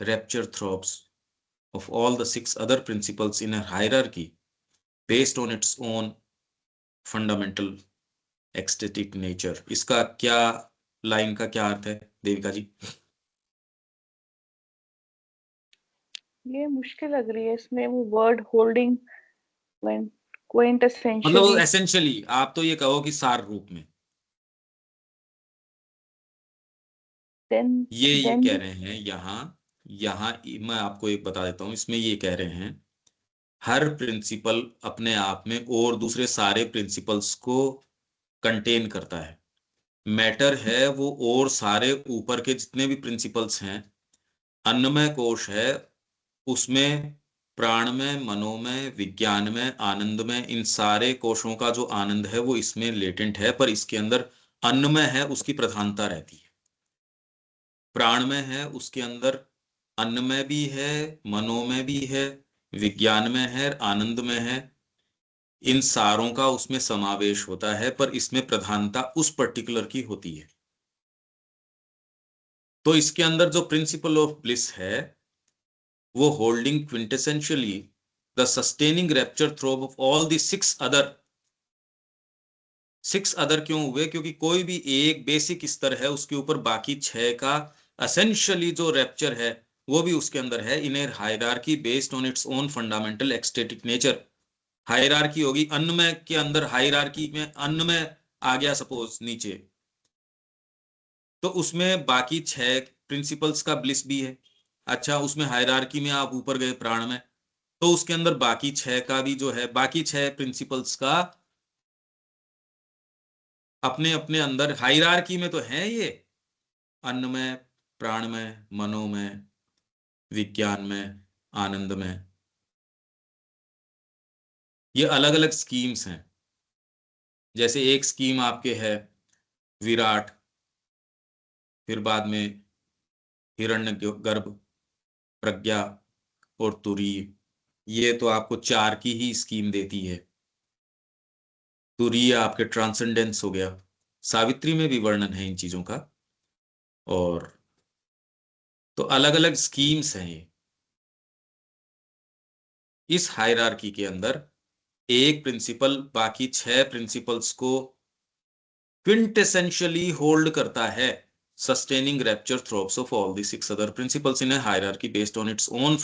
rapture throbs of all the six other principles in a hierarchy based on its own fundamental ecstatic nature. इसका क्या, line का क्या अर्थ है देविका जी? ये मुश्किल लग रही है इसमें, वो वर्ड होल्डिंग when मतलब quintessentially एसेंशियली आप तो ये कहो कि सार रूप में then ये then कह रहे हैं यहाँ। यहाँ मैं आपको एक बता देता हूँ, इसमें ये कह रहे हैं हर प्रिंसिपल अपने आप में और दूसरे सारे प्रिंसिपल्स को कंटेन करता है। मैटर है वो, और सारे ऊपर के जितने भी प्रिंसिपल्स हैं, अन्नमय कोश है उसमें, प्राण में, मनो में, विज्ञान में, आनंद में, इन सारे कोशों का जो आनंद है वो इसमें लेटेंट है, पर इसके अंदर अन्नमय है उसकी प्रधानता रहती है। प्राण में है उसके अंदर, अन्न में भी है, मनो में भी है, विज्ञान में है, आनंद में है, इन सारों का उसमें समावेश होता है, पर इसमें प्रधानता उस पर्टिकुलर की होती है। तो इसके अंदर जो प्रिंसिपल ऑफ ब्लिस है वो holding quintessentially the sustaining rapture throb of all the six other. Six other क्यों हुए? क्योंकि कोई भी एक बेसिक स्तर है, उसके ऊपर बाकी छह का असेंशियली जो रैप्चर है वो भी उसके अंदर है, in a hierarchy based on its own fundamental ecstatic nature. Hierarchy होगी अन्नमय के अंदर, हायरार्की में अन्नमय आ गया सपोज नीचे, तो उसमें बाकी छह प्रिंसिपल्स का ब्लिस भी है। अच्छा, उसमें हायरार्की में आप ऊपर गए प्राण में, तो उसके अंदर बाकी छह का भी जो है, बाकी छह प्रिंसिपल्स का अपने अपने अंदर हायरार्की में तो है ये, अन्न में, प्राण में, मनो में, विज्ञान में, आनंद में, ये अलग अलग स्कीम्स हैं। जैसे एक स्कीम आपके है विराट, फिर बाद में हिरण्यगर्भ, प्रज्ञा और तुरीय, ये तो आपको चार की ही स्कीम देती है। तुरीय आपके ट्रांसेंडेंस हो गया, सावित्री में भी वर्णन है इन चीजों का। और तो अलग अलग स्कीम्स हैं ये। इस हायरार्की के अंदर एक प्रिंसिपल बाकी छह प्रिंसिपल्स को क्विंटेसेंशियली होल्ड करता है, sustaining rapture throbs of all the six other principles in a hierarchy based on its own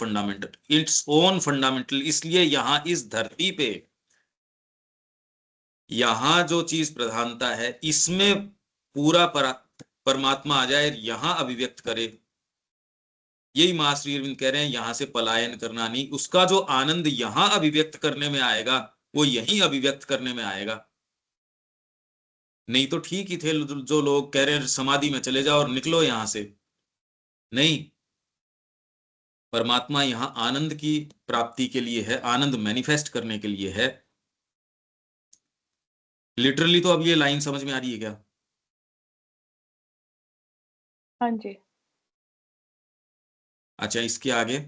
fundamental। इसलिए यहां इस धरती पे यहां जो चीज प्रधानता है, इसमें पूरा परमात्मा आ जाए, यहां अभिव्यक्त करे। यही मां श्री अरविंद कह रहे हैं, यहां से पलायन करना नहीं, उसका जो आनंद यहां अभिव्यक्त करने में आएगा वो यहीं अभिव्यक्त करने में आएगा। नहीं तो ठीक ही थे जो लोग कह रहे हैं समाधि में चले जाओ और निकलो यहां से। नहीं, परमात्मा यहां आनंद की प्राप्ति के लिए है, आनंद मैनिफेस्ट करने के लिए है। लिटरली तो अब ये लाइन समझ में आ रही है क्या? हाँ जी। अच्छा, इसके आगे,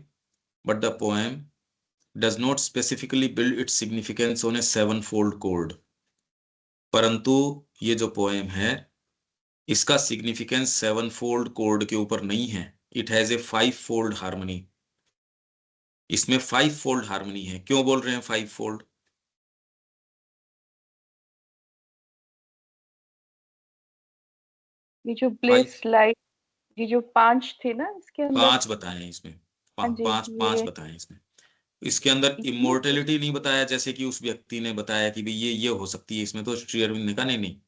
but the poem does not specifically build its significance on A seven fold code. परंतु ये जो पोएम है इसका सिग्निफिकेंस सेवन फोल्ड कोड के ऊपर नहीं है, it has a five fold harmony. इसमें फाइव फोल्ड हार्मनी है। क्यों बोल रहे हैं फाइव फोल्ड? ये जो फाइव, ब्लिस लाइट ये जो 5 थे ना इसके अंदर। 5 बताए हैं इसमें, हाँ जी, पांच पांच ये बताए हैं इसमें। इसके अंदर इसमें इमोर्टेलिटी नहीं बताया, जैसे कि उस व्यक्ति ने बताया कि भाई ये हो सकती है, इसमें तो श्री अरविंद ने कहा नहीं नहीं,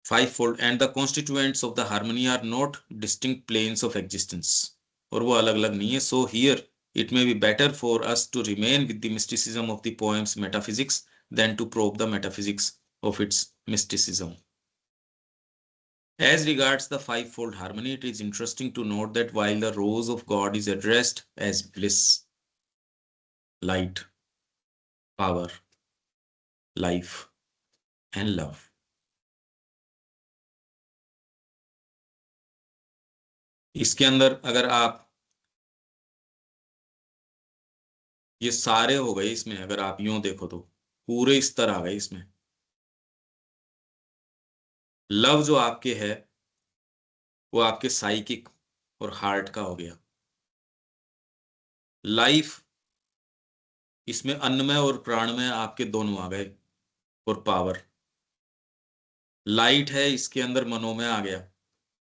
five fold and the constituents of the harmony are not distinct planes of existence, और वो अलग अलग नहीं है। So here it may be better for us to remain with the mysticism of the poems metaphysics than to probe the metaphysics of its mysticism. As regards the five-fold harmony, it is interesting to note that while the rose of God is addressed as bliss, light, power, life, and love, इसके अंदर अगर आप ये सारे हो गए इसमें, अगर आप यूं देखो तो पूरे स्तर आ गए इसमें। लव जो आपके है वो आपके साइकिक और हार्ट का हो गया। लाइफ इसमें अन्नमय और प्राणमय आपके दोनों आ गए। और पावर, लाइट है इसके अंदर मनोमय आ गया,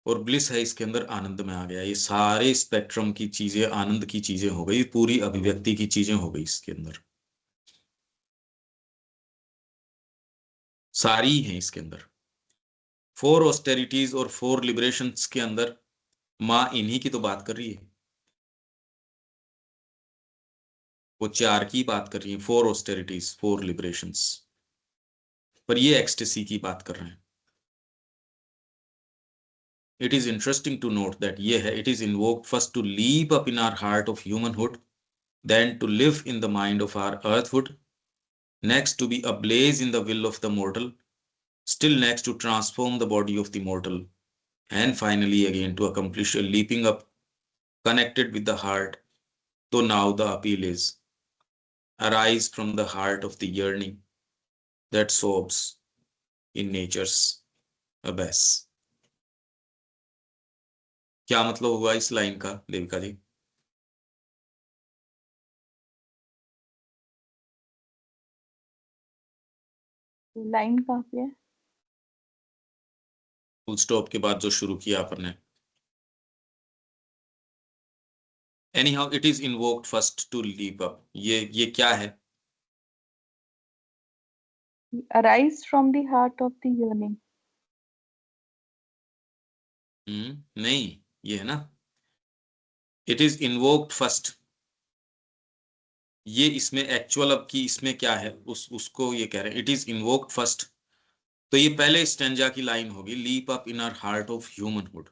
और ब्लिस है इसके अंदर आनंद में आ गया। ये सारे स्पेक्ट्रम की चीजें, आनंद की चीजें हो गई, पूरी अभिव्यक्ति की चीजें हो गई इसके अंदर, सारी हैं इसके अंदर। 4 ऑस्टेरिटीज और 4 लिबरेशंस के अंदर माँ इन्हीं की तो बात कर रही है, वो 4 की बात कर रही है, 4 ऑस्टेरिटीज 4 लिबरेशंस, पर ये एक्सटेसी की बात कर रहे हैं। It is interesting to note that ये है, it is invoked first to leap up in our heart of humanhood, then to live in the mind of our earthhood, next to be ablaze in the will of the mortal, still next to transform the body of the mortal, and finally again to accomplish a leaping up connected with the heart. So now the appeal is, arise from the heart of the yearning that sobs in nature's abyss. क्या मतलब हुआ इस line का देविका जी? Line कहाँ पे है? Full stop के बाद जो शुरू किया आपने। Anyhow, it is invoked first to leap up. ये क्या है? Arise from the heart of the yearning. नहीं, ये है ना, इट इज इन्वोक्ड फर्स्ट। ये इसमें एक्चुअल अब की इसमें क्या है उसको ये कह रहे हैं, इट इज इन्वोक्ड फर्स्ट। तो ये पहले स्टेंजा की लाइन होगी, leap up in our heart of humanhood.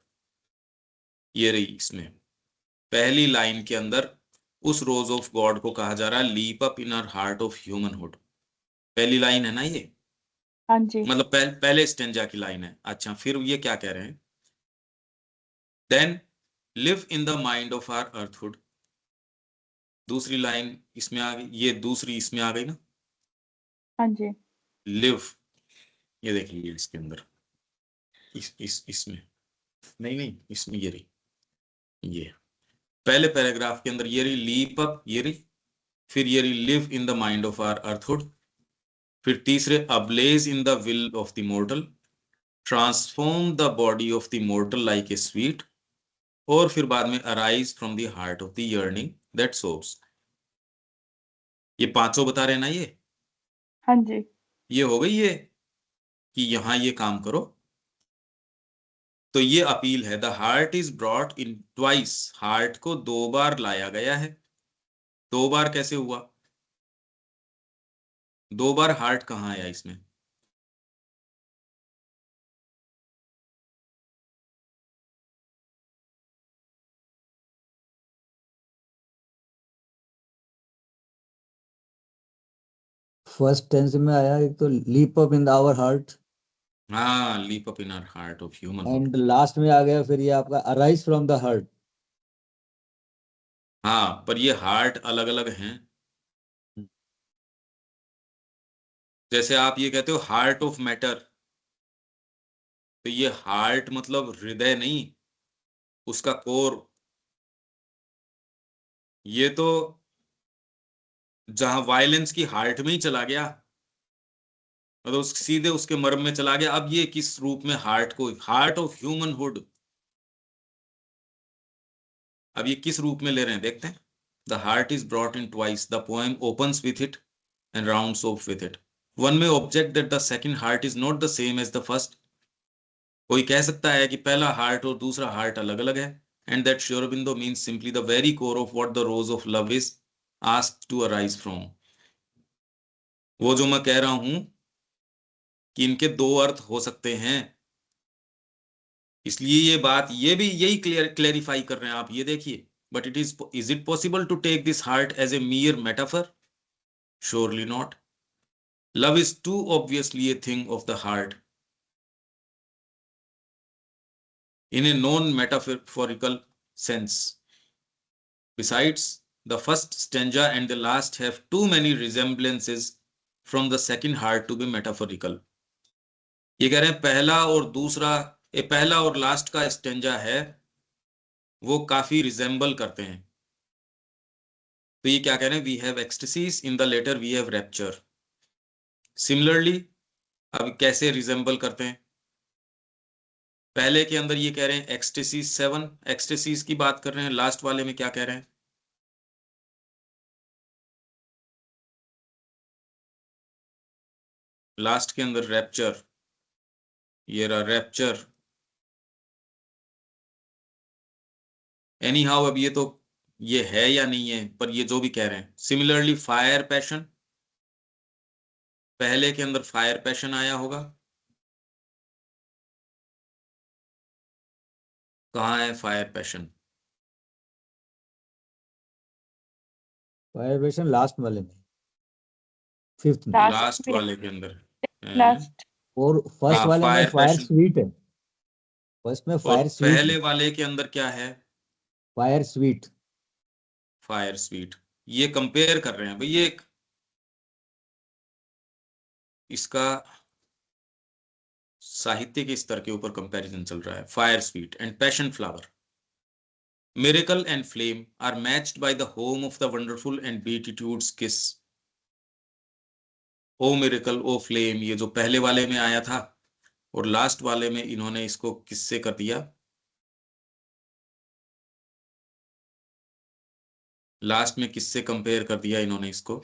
ये रही इसमें पहली लाइन के अंदर, उस रोज ऑफ गॉड को कहा जा रहा है leap up in our heart of humanhood. पहली लाइन है ना ये, हाँ जी। मतलब पहले स्टेंजा की लाइन है। अच्छा, फिर ये क्या कह रहे हैं? Then live in the mind of our earthhood. दूसरी लाइन इसमें आ गई, ये दूसरी इसमें आ गई ना, हाँ जी। लिव। ये देखिए इसके अंदर, इसमें नहीं नहीं, इसमें ये रही, ये पहले पैराग्राफ के अंदर ये रही लीप अप, ये रही, फिर ये रही live in the mind of our earthhood, फिर तीसरे ablaze in the will of the mortal, transform the body of the mortal like a sweet, और फिर बाद में arise from the heart of the yearning that sows. ये पांचों बता रहे हैं ना ये। हाँ जी। ये हो गई ये कि यहां ये काम करो। तो ये अपील है, the heart is brought in twice. Heart को 2 बार लाया गया है। 2 बार कैसे हुआ? 2 बार हार्ट कहाँ आया इसमें? फर्स्ट टेंस में आया एक तो leap up in our heart, हाँ, leap up in our heart of human. And last में आ गया फिर ये आपका अराइज फ्रॉम द हार्ट। हाँ, पर ये हार्ट अलग अलग हैं। जैसे आप ये कहते हो हार्ट ऑफ मैटर, तो ये हार्ट मतलब हृदय नहीं, उसका कोर। ये तो जहां वायलेंस की हार्ट में ही चला गया, मतलब सीधे उसके मर्म में चला गया। अब ये किस रूप में हार्ट को, हार्ट ऑफ ह्यूमनहुड, अब ये किस रूप में ले रहे हैं देखते हैं। The heart is brought in twice, the poem opens with it and rounds off with it. One may object that the second heart is not the same as the first. कोई कह सकता है कि पहला हार्ट और दूसरा heart अलग अलग है, and that Sri Aurobindo means simply the very core of what the rose of love is asked to arise from। वो जो मैं कह रहा हूं कि इनके दो अर्थ हो सकते हैं, इसलिए ये बात ये भी यही क्लेरिफाई कर रहे हैं आप। ये देखिए, but is it possible to take this heart as a mere metaphor? Surely not. Love is too obviously a thing of the heart in a non-metaphorical sense. Besides, the first stanza and the last have too many resemblances from the second heart to be metaphorical। ये कह रहे हैं पहला और दूसरा, ये पहला और लास्ट का स्टेंजा है वो काफी रिजेंबल करते हैं। तो ये क्या कह रहे हैं, we have ecstasies in the latter we have rapture. Similarly, अब कैसे रिजेंबल करते हैं, पहले के अंदर ये कह रहे हैं एक्सटेसीज 7 एक्सटेसीज की बात कर रहे हैं, लास्ट वाले में क्या कह रहे हैं, लास्ट के अंदर रैप्चर, ये रहा रैप्चर। एनी हाउ, अब ये तो ये है या नहीं है, पर ये जो भी कह रहे हैं। सिमिलरली फायर पैशन, पहले के अंदर फायर पैशन आया होगा, कहाँ है fire passion, fire passion last वाले में, फिफ्थ में। लास्ट वाले के अंदर है। लास्ट और फर्स्ट हाँ, वाले में फायर फायर पैशन। स्वीट है, फर्स्ट में और फायर स्वीट पहले है, वाले के अंदर क्या है, फायर स्वीट। Fire sweet. ये कंपेयर कर रहे हैं भाई, ये एक इसका साहित्य के स्तर के ऊपर कंपैरिजन चल रहा है। Fire sweet and passion flower, miracle and flame are matched by the home of the wonderful and beatitude's kiss. O miracle O flame, ये जो पहले वाले में आया था और लास्ट वाले में इन्होंने इसको किससे कर दिया, लास्ट में किससे कंपेयर कर दिया इन्होंने इसको,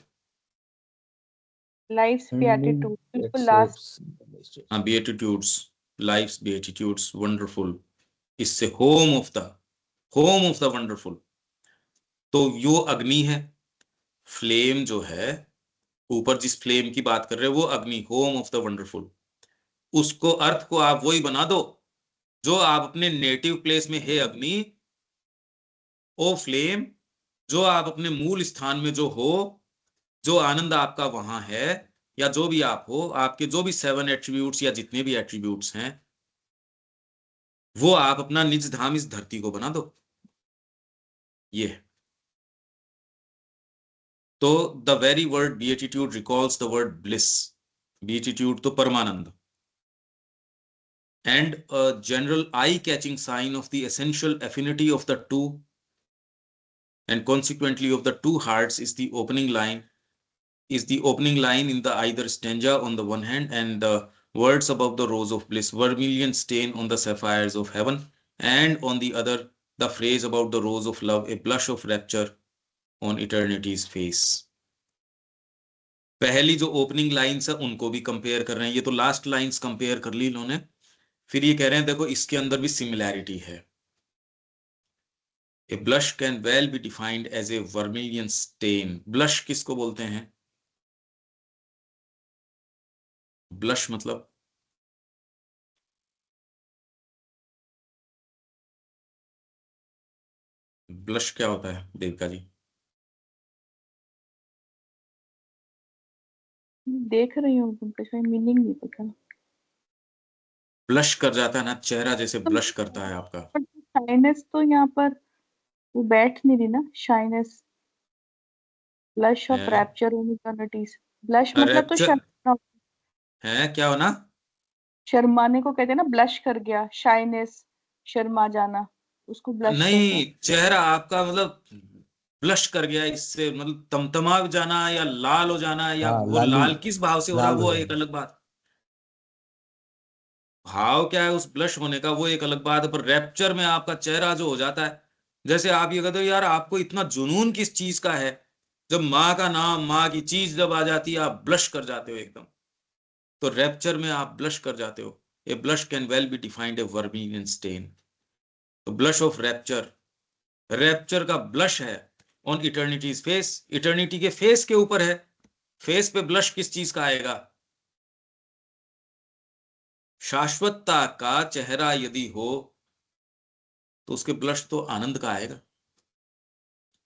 लाइफ्स बेटिट्यूड, बिल्कुल लास्ट। हाँ बेटिट्यूड्स, लाइफ्स बेटिट्यूड्स वंडरफुल, इससे होम ऑफ द वंडरफुल। तो यो अग्नि है, फ्लेम जो है, ऊपर जिस फ्लेम की बात कर रहे हैं वो अग्नि, होम ऑफ द वंडरफुल। उसको अर्थ को आप वही बना दो जो आप अपने नेटिव प्लेस में है अग्नि, ओ फ्लेम, जो आप अपने मूल स्थान में जो हो, जो आनंद आपका वहां है, या जो भी आप हो, आपके जो भी 7 एट्रीब्यूट्स या जितने भी एट्रीब्यूट्स हैं, वो आप अपना निज धाम इस धरती को बना दो। ये है। तो the very word beatitude recalls the word bliss, beatitude तो परमानंद, and a general eye-catching sign of the essential affinity of the two, and consequently of the two hearts, is the opening line in the either stanza on the one hand, and the words above the rose of bliss, vermilion stain on the sapphires of heaven, and on the other the phrase about the rose of love, a blush of rapture on eternity's face। पहली जो opening lines है उनको भी compare कर रहे हैं, ये तो लास्ट लाइंस कंपेयर कर ली इन्होंने। फिर ये कह रहे हैं देखो इसके अंदर भी सिमिलैरिटी है। A blush can well be defined as a vermilion stain। blush किसको बोलते हैं, blush मतलब blush क्या होता है देविका जी? देख रही हूँ पंकज भाई, मीनिंग नहीं पता। ब्लश कर जाता है ना चेहरा, जैसे ब्लश करता है आपका। शाइनेस तो यहाँ पर वो बैठ नहीं रही ना, shyness, blush of rapture on eternities. Blush मतलब तो रैप्चर है क्या होना, शर्माने को कहते हैं ना, ब्लश कर गया, शाइनेस, शर्मा जाना, उसको ब्लश कहते हैं। नहीं चेहरा आपका मतलब ब्लश कर गया, इससे मतलब तमतमा जाना या लाल हो जाना, या हाँ, वो लाल किस भाव से हो रहा है लाल वो हो एक जाना। अलग बात। भाव क्या है उस ब्लश होने का वो एक अलग बात है, पर रैप्चर में आपका चेहरा जो हो जाता है जैसे आप ये कहते हो यार आपको इतना जुनून किस चीज का है, जब माँ का नाम, माँ की चीज जब आ जाती है आप ब्लश कर जाते हो एकदम। तो रैप्चर में आप ब्लश कर जाते हो। A blush can well be defined a vermilion stain. तो ब्लश ऑफ रैप्चर, रैप्चर का ब्लश है ऑन इटर्निटीज फेस, इटर्निटी के फेस के ऊपर है। फेस पे ब्लश किस चीज का आएगा? शाश्वतता का चेहरा यदि हो तो उसके ब्लश तो आनंद का आएगा।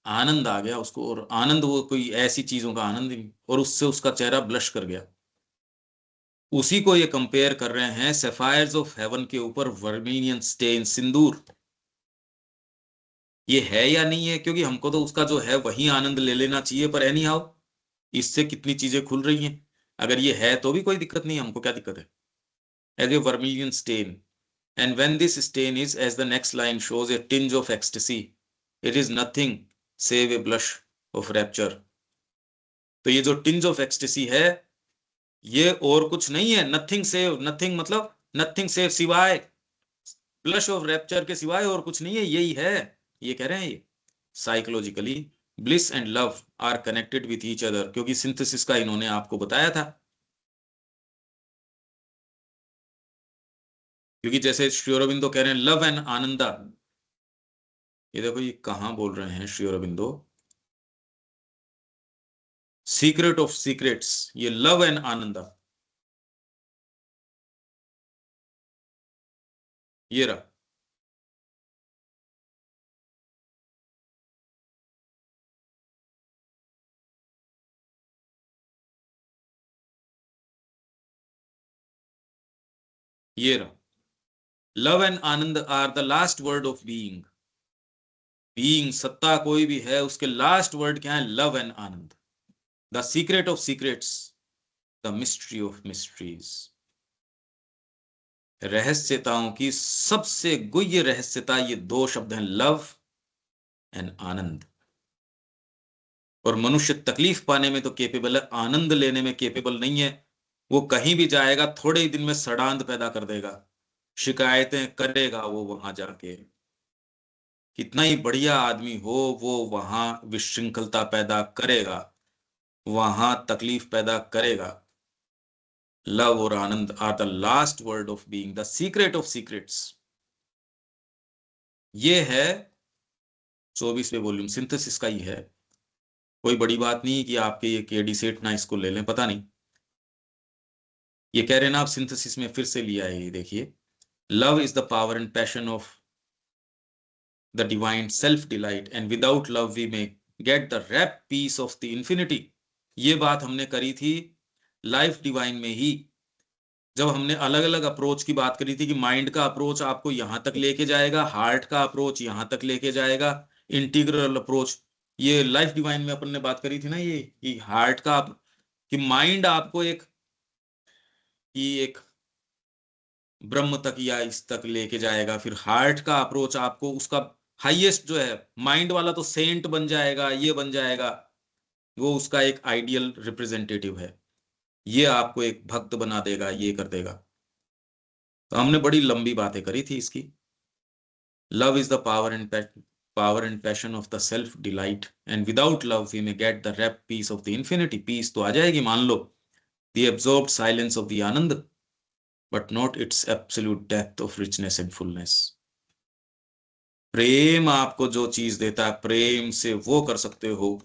आनंद आ गया उसको, और आनंद वो कोई ऐसी चीजों का आनंद नहीं, और उससे उसका चेहरा ब्लश कर गया। उसी को ये कंपेयर कर रहे हैं सैफायर्स ऑफ हेवन के ऊपर वर्मिलियन स्टेन, सिंदूर। ये है या नहीं है, क्योंकि हमको तो उसका जो है वही आनंद ले लेना चाहिए, पर एनी हाउ इससे कितनी चीजें खुल रही हैं। अगर ये है तो भी कोई दिक्कत नहीं, हमको क्या दिक्कत है। As a vermilion stain, and when this stain is, as the next line shows, a tinge of ecstasy, it is nothing save a blush of rapture। तो ये जो tinge of ecstasy है ये और कुछ नहीं है, nothing save, nothing मतलब nothing save, सिवाय blush of rapture के सिवाय और कुछ नहीं है, यही है। ये कह रहे हैं ये psychologically bliss and love are connected with each other, क्योंकि सिंथेसिस का इन्होंने आपको बताया था। क्योंकि जैसे श्री अरबिंदो कह रहे हैं लव एंड आनंदा, ये देखो ये कहां बोल रहे हैं Shri Aurobindo, secret of secrets, ये लव एंड आनंदा, ये रहा। ये रहा, love and Ananda are the last word of being. Being, सत्ता कोई भी है, उसके लास्ट वर्ड क्या है? Love and Ananda. The secret of secrets, the mystery of mysteries. रहस्यताओं की सबसे गुह्य रहस्यता, ये दो शब्द हैं, लव एंड आनंद। और मनुष्य तकलीफ पाने में तो केपेबल है, आनंद लेने में केपेबल नहीं है। वो कहीं भी जाएगा थोड़े ही दिन में सड़ांध पैदा कर देगा, शिकायतें करेगा वो वहां जाके। कितना ही बढ़िया आदमी हो वो वहां विशृंखलता पैदा करेगा, वहां तकलीफ पैदा करेगा। लव और Ananda are the last word of being, the secret of secrets. ये है 24वें वॉल्यूम, सिंथेसिस का ही है। कोई बड़ी बात नहीं कि आपके ये केडी सेठ ना इसको ले लें, पता नहीं। ये कह रहे हैं ना आप सिंथेसिस में फिर से लिया है, ये देखिए, love is the power and passion of the divine self delight, and without love we may get the rapt peace of the infinity। ये बात हमने करी थी लाइफ डिवाइन में ही, जब हमने अलग अलग अप्रोच की बात करी थी कि माइंड का अप्रोच आपको यहां तक लेके जाएगा, हार्ट का अप्रोच यहां तक लेके जाएगा, इंटीग्रल अप्रोच। ये लाइफ डिवाइन में अपन ने बात करी थी ना, ये कि हार्ट का कि माइंड आपको एक ब्रह्म तक या इस तक लेके जाएगा, फिर हार्ट का अप्रोच आपको उसका हाईएस्ट जो है, माइंड वाला तो सेंट बन जाएगा, ये बन जाएगा, वो उसका एक आइडियल रिप्रेजेंटेटिव है, ये आपको एक भक्त बना देगा, ये कर देगा। तो हमने बड़ी लंबी बातें करी थी इसकी। Love is the power and passion of the self delight, and without love we may get the rapt peace of the infinity. Peace तो आ जाएगी मान लो, the absorbed silence of the Ananda, but not its absolute depth of richness and fullness. प्रेम आपको जो चीज देता है, प्रेम से वो कर सकते हो,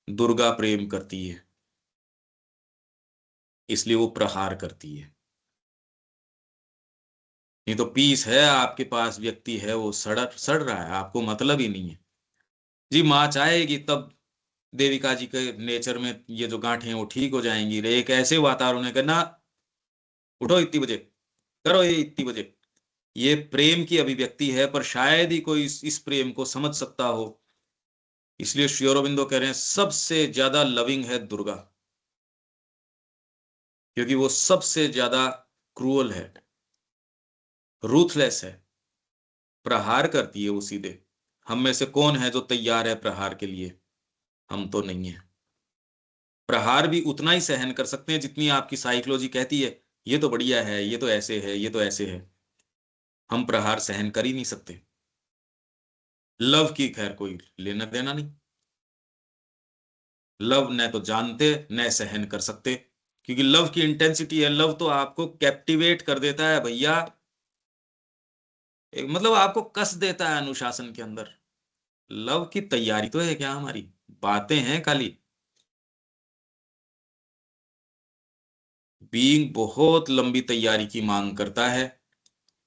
दुर्गा प्रेम करती है इसलिए वो प्रहार करती है। नहीं तो पीस है आपके पास, व्यक्ति है वो सड़ रहा है, आपको मतलब ही नहीं है। जी माँ चाहेगी तब देविका जी के नेचर में ये जो गांठें हैं वो ठीक हो जाएंगी रे, एक ऐसे वातावरण में करना, उठो इतनी बजे, करो ये इतनी बजे। ये प्रेम की अभिव्यक्ति है, पर शायद ही कोई इस प्रेम को समझ सकता हो। इसलिए श्री अरबिंदो कह रहे हैं सबसे ज्यादा लविंग है दुर्गा, क्योंकि वो सबसे ज्यादा क्रूअल है, रूथलेस है, प्रहार करती है वो सीधे। हम में से कौन है जो तैयार है प्रहार के लिए? हम तो नहीं है। प्रहार भी उतना ही सहन कर सकते हैं जितनी आपकी साइकोलॉजी कहती है ये तो बढ़िया है, ये तो ऐसे है, ये तो ऐसे है। हम प्रहार सहन कर ही नहीं सकते। लव की खैर कोई लेना देना नहीं। लव न तो जानते न सहन कर सकते, क्योंकि लव की इंटेंसिटी है, लव तो आपको कैप्टिवेट कर देता है भैया, मतलब आपको कस देता है अनुशासन के अंदर। लव की तैयारी तो है क्या हमारी? बातें हैं खाली। बीइंग बहुत लंबी तैयारी की मांग करता है।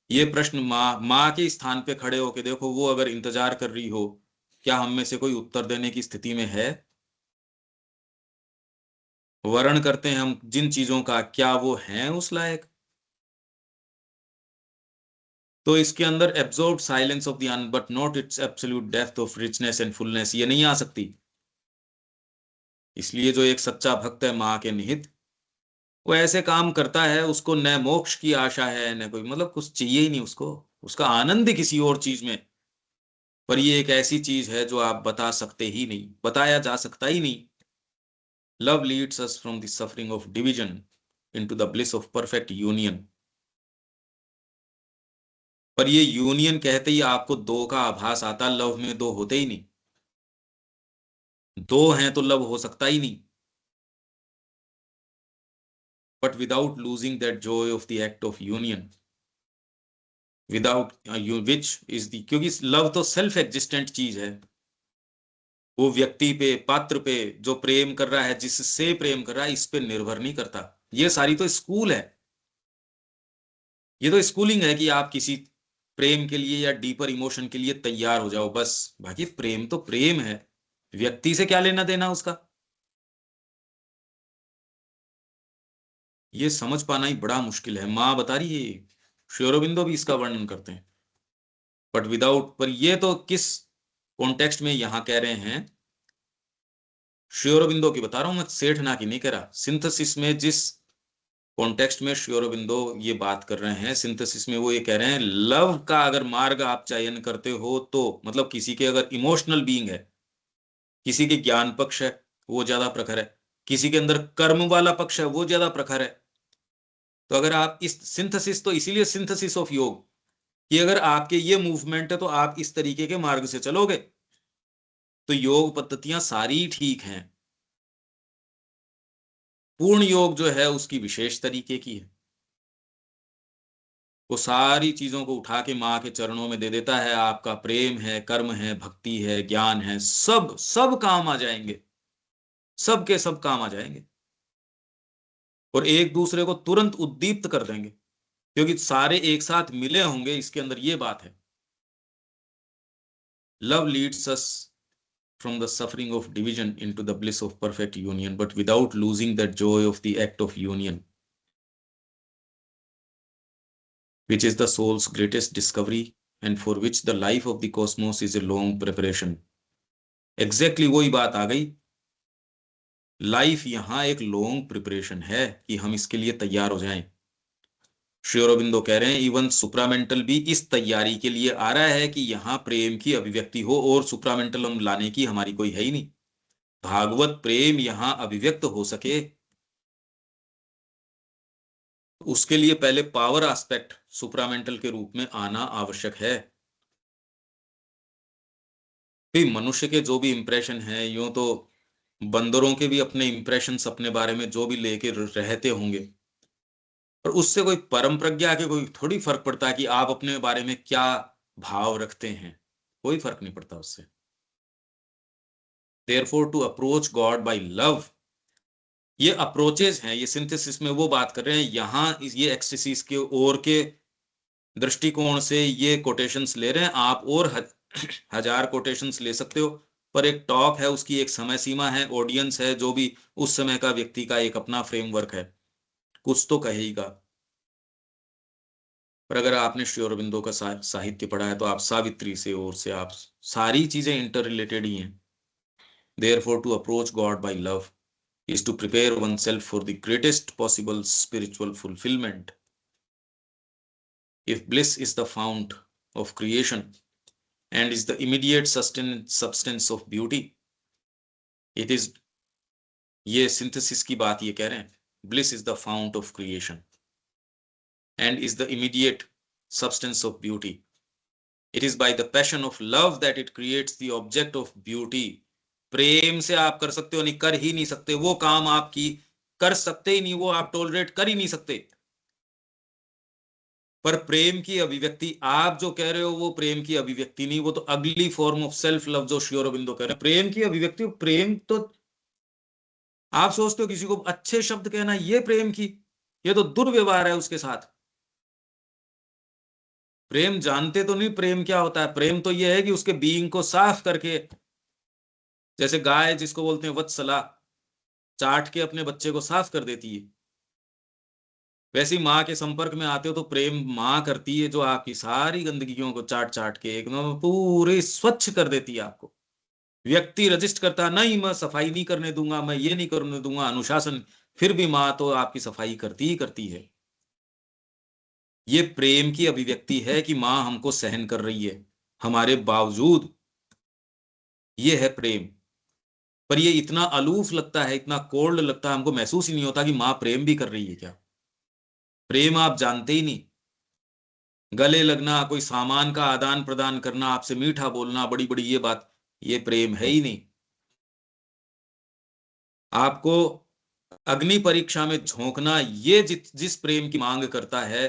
ये प्रश्न माँ के स्थान पे खड़े होके देखो, वो अगर इंतजार कर रही हो, क्या हम में से कोई उत्तर देने की स्थिति में है? वर्ण करते हैं हम जिन चीजों का, क्या वो हैं उस लायक? तो इसके अंदर absorb silence of the un but not its absolute depth of richness and fullness, ये नहीं आ सकती। इसलिए जो एक सच्चा भक्त है माँ के निहित, वो ऐसे काम करता है, उसको न मोक्ष की आशा है न कोई, मतलब कुछ चाहिए ही नहीं उसको, उसका आनंद ही किसी और चीज में। पर ये एक ऐसी चीज है जो आप बता सकते ही नहीं, बताया जा सकता ही नहीं। Love leads us from the suffering of division into the bliss of perfect union. पर ये यूनियन कहते ही आपको दो का आभास आता, लव में दो होते ही नहीं। दो हैं तो लव हो सकता ही नहीं। But without losing that Joy of the act of union, without which is the, क्योंकि लव तो सेल्फ एग्जिस्टेंट चीज है। वो व्यक्ति पे, पात्र पे जो प्रेम कर रहा है, जिससे प्रेम कर रहा है, इस पे निर्भर नहीं करता। ये सारी तो स्कूल है, ये तो स्कूलिंग है कि आप किसी प्रेम के लिए या डीपर इमोशन के लिए तैयार हो जाओ बस। बाकी प्रेम तो प्रेम है, व्यक्ति से क्या लेना देना उसका। ये समझ पाना ही बड़ा मुश्किल है। माँ बता रही है, श्री अरबिंदो भी इसका वर्णन करते हैं। बट विदाउट, पर ये तो किस कॉन्टेक्स्ट में यहां कह रहे हैं, श्री अरबिंदो की बता रहा हूं मैं, सेठ ना की नहीं कह रहा। सिंथेसिस में जिस कॉन्टेक्स्ट में श्री अरबिंदो ये बात कर रहे हैं, सिंथेसिस में वो ये कह रहे हैं, लव का अगर मार्ग आप चयन करते हो तो, मतलब किसी के अगर इमोशनल बीइंग है, किसी के ज्ञान पक्ष है वो ज्यादा प्रखर है, किसी के अंदर कर्म वाला पक्ष है वो ज्यादा प्रखर है। तो अगर आप इस सिंथेसिस, तो इसीलिए सिंथेसिस ऑफ योग, कि अगर आपके ये मूवमेंट है तो आप इस तरीके के मार्ग से चलोगे तो योग पद्धतियां सारी ठीक हैं। पूर्ण योग जो है उसकी विशेष तरीके की है, वो सारी चीजों को उठा के माँ के चरणों में दे देता है। आपका प्रेम है, कर्म है, भक्ति है, ज्ञान है, सब सब काम आ जाएंगे, सब के सब काम आ जाएंगे और एक दूसरे को तुरंत उद्दीप्त कर देंगे, क्योंकि सारे एक साथ मिले होंगे। इसके अंदर ये बात है, love leads us from the suffering of division into the bliss of perfect union, but without losing the joy of the act of union, which is the soul's greatest discovery and for which the life of the cosmos is a long preparation. Exactly वही बात आ गई, life यहाँ एक long preparation है कि हम इसके लिए तैयार हो जाएं। श्री अरबिंदो कह रहे हैं इवन सुप्रामेंटल भी इस तैयारी के लिए आ रहा है कि यहाँ प्रेम की अभिव्यक्ति हो, और सुप्रामेंटल हम लाने की हमारी कोई है ही नहीं। भागवत प्रेम यहाँ अभिव्यक्त हो सके, उसके लिए पहले पावर एस्पेक्ट सुप्रामेंटल के रूप में आना आवश्यक है। भाई मनुष्य के जो भी इंप्रेशन है, यूं तो बंदरों के भी अपने इंप्रेशंस अपने बारे में जो भी लेके रहते होंगे, और उससे कोई परम प्रज्ञा के कोई थोड़ी फर्क पड़ता है कि आप अपने बारे में क्या भाव रखते हैं, कोई फर्क नहीं पड़ता उससे। Therefore to approach God by love, ये अप्रोचेज हैं, ये सिंथेसिस में वो बात कर रहे हैं यहाँ, ये एक्सटेसिस के और के दृष्टिकोण से ये कोटेशंस ले रहे हैं आप, और हजार कोटेशंस ले सकते हो। पर एक टॉक है, उसकी एक समय सीमा है, ऑडियंस है, जो भी उस समय का व्यक्ति का एक अपना फ्रेमवर्क है, कुछ तो कहेगा। पर अगर आपने श्री अरबिंदो का साहित्य पढ़ा है तो आप सावित्री से और से आप सारी चीजें इंटर रिलेटेड ही हैं। Therefore to approach God by love is to prepare oneself for the greatest possible spiritual fulfillment. If bliss is the fount of creation and is the immediate substance of beauty, it is, ये synthesis की बात ये कह रहे हैं, bliss is the fount of creation and is the immediate substance of beauty. It is by the passion of love that it creates the object of beauty. प्रेम से आप कर सकते हो नहीं, कर ही नहीं सकते, वो काम आपकी कर सकते ही नहीं, वो आप टॉलरेट कर ही नहीं सकते। पर प्रेम की अभिव्यक्ति आप जो कह रहे हो वो प्रेम की अभिव्यक्ति नहीं, वो तो अगली फॉर्म ऑफ सेल्फ लव जो श्री अरबिंदो कह रहे हैं प्रेम की अभिव्यक्ति। प्रेम तो आप सोचते हो किसी को अच्छे शब्द कहना ये प्रेम की, ये तो दुर्व्यवहार है उसके साथ। प्रेम जानते तो नहीं प्रेम क्या होता है। प्रेम तो ये है कि उसके बीइंग को साफ करके, जैसे गाय जिसको बोलते हैं वत्सला, चाट के अपने बच्चे को साफ कर देती है, वैसी माँ के संपर्क में आते हो तो प्रेम माँ करती है, जो आपकी सारी गंदगियों को चाट चाट के एकदम पूरी स्वच्छ कर देती है आपको। व्यक्ति रजिस्ट करता नहीं, मैं सफाई नहीं करने दूंगा, मैं ये नहीं करने दूंगा, अनुशासन, फिर भी माँ तो आपकी सफाई करती ही करती है। ये प्रेम की अभिव्यक्ति है कि माँ हमको सहन कर रही है हमारे बावजूद, ये है प्रेम। पर ये इतना अलूफ लगता है, इतना कोल्ड लगता है, हमको महसूस ही नहीं होता कि माँ प्रेम भी कर रही है क्या। प्रेम आप जानते ही नहीं। गले लगना, कोई सामान का आदान प्रदान करना, आपसे मीठा बोलना, बड़ी बड़ी ये बात, ये प्रेम है ही नहीं। आपको अग्नि परीक्षा में झोंकना, ये जिस प्रेम की मांग करता है,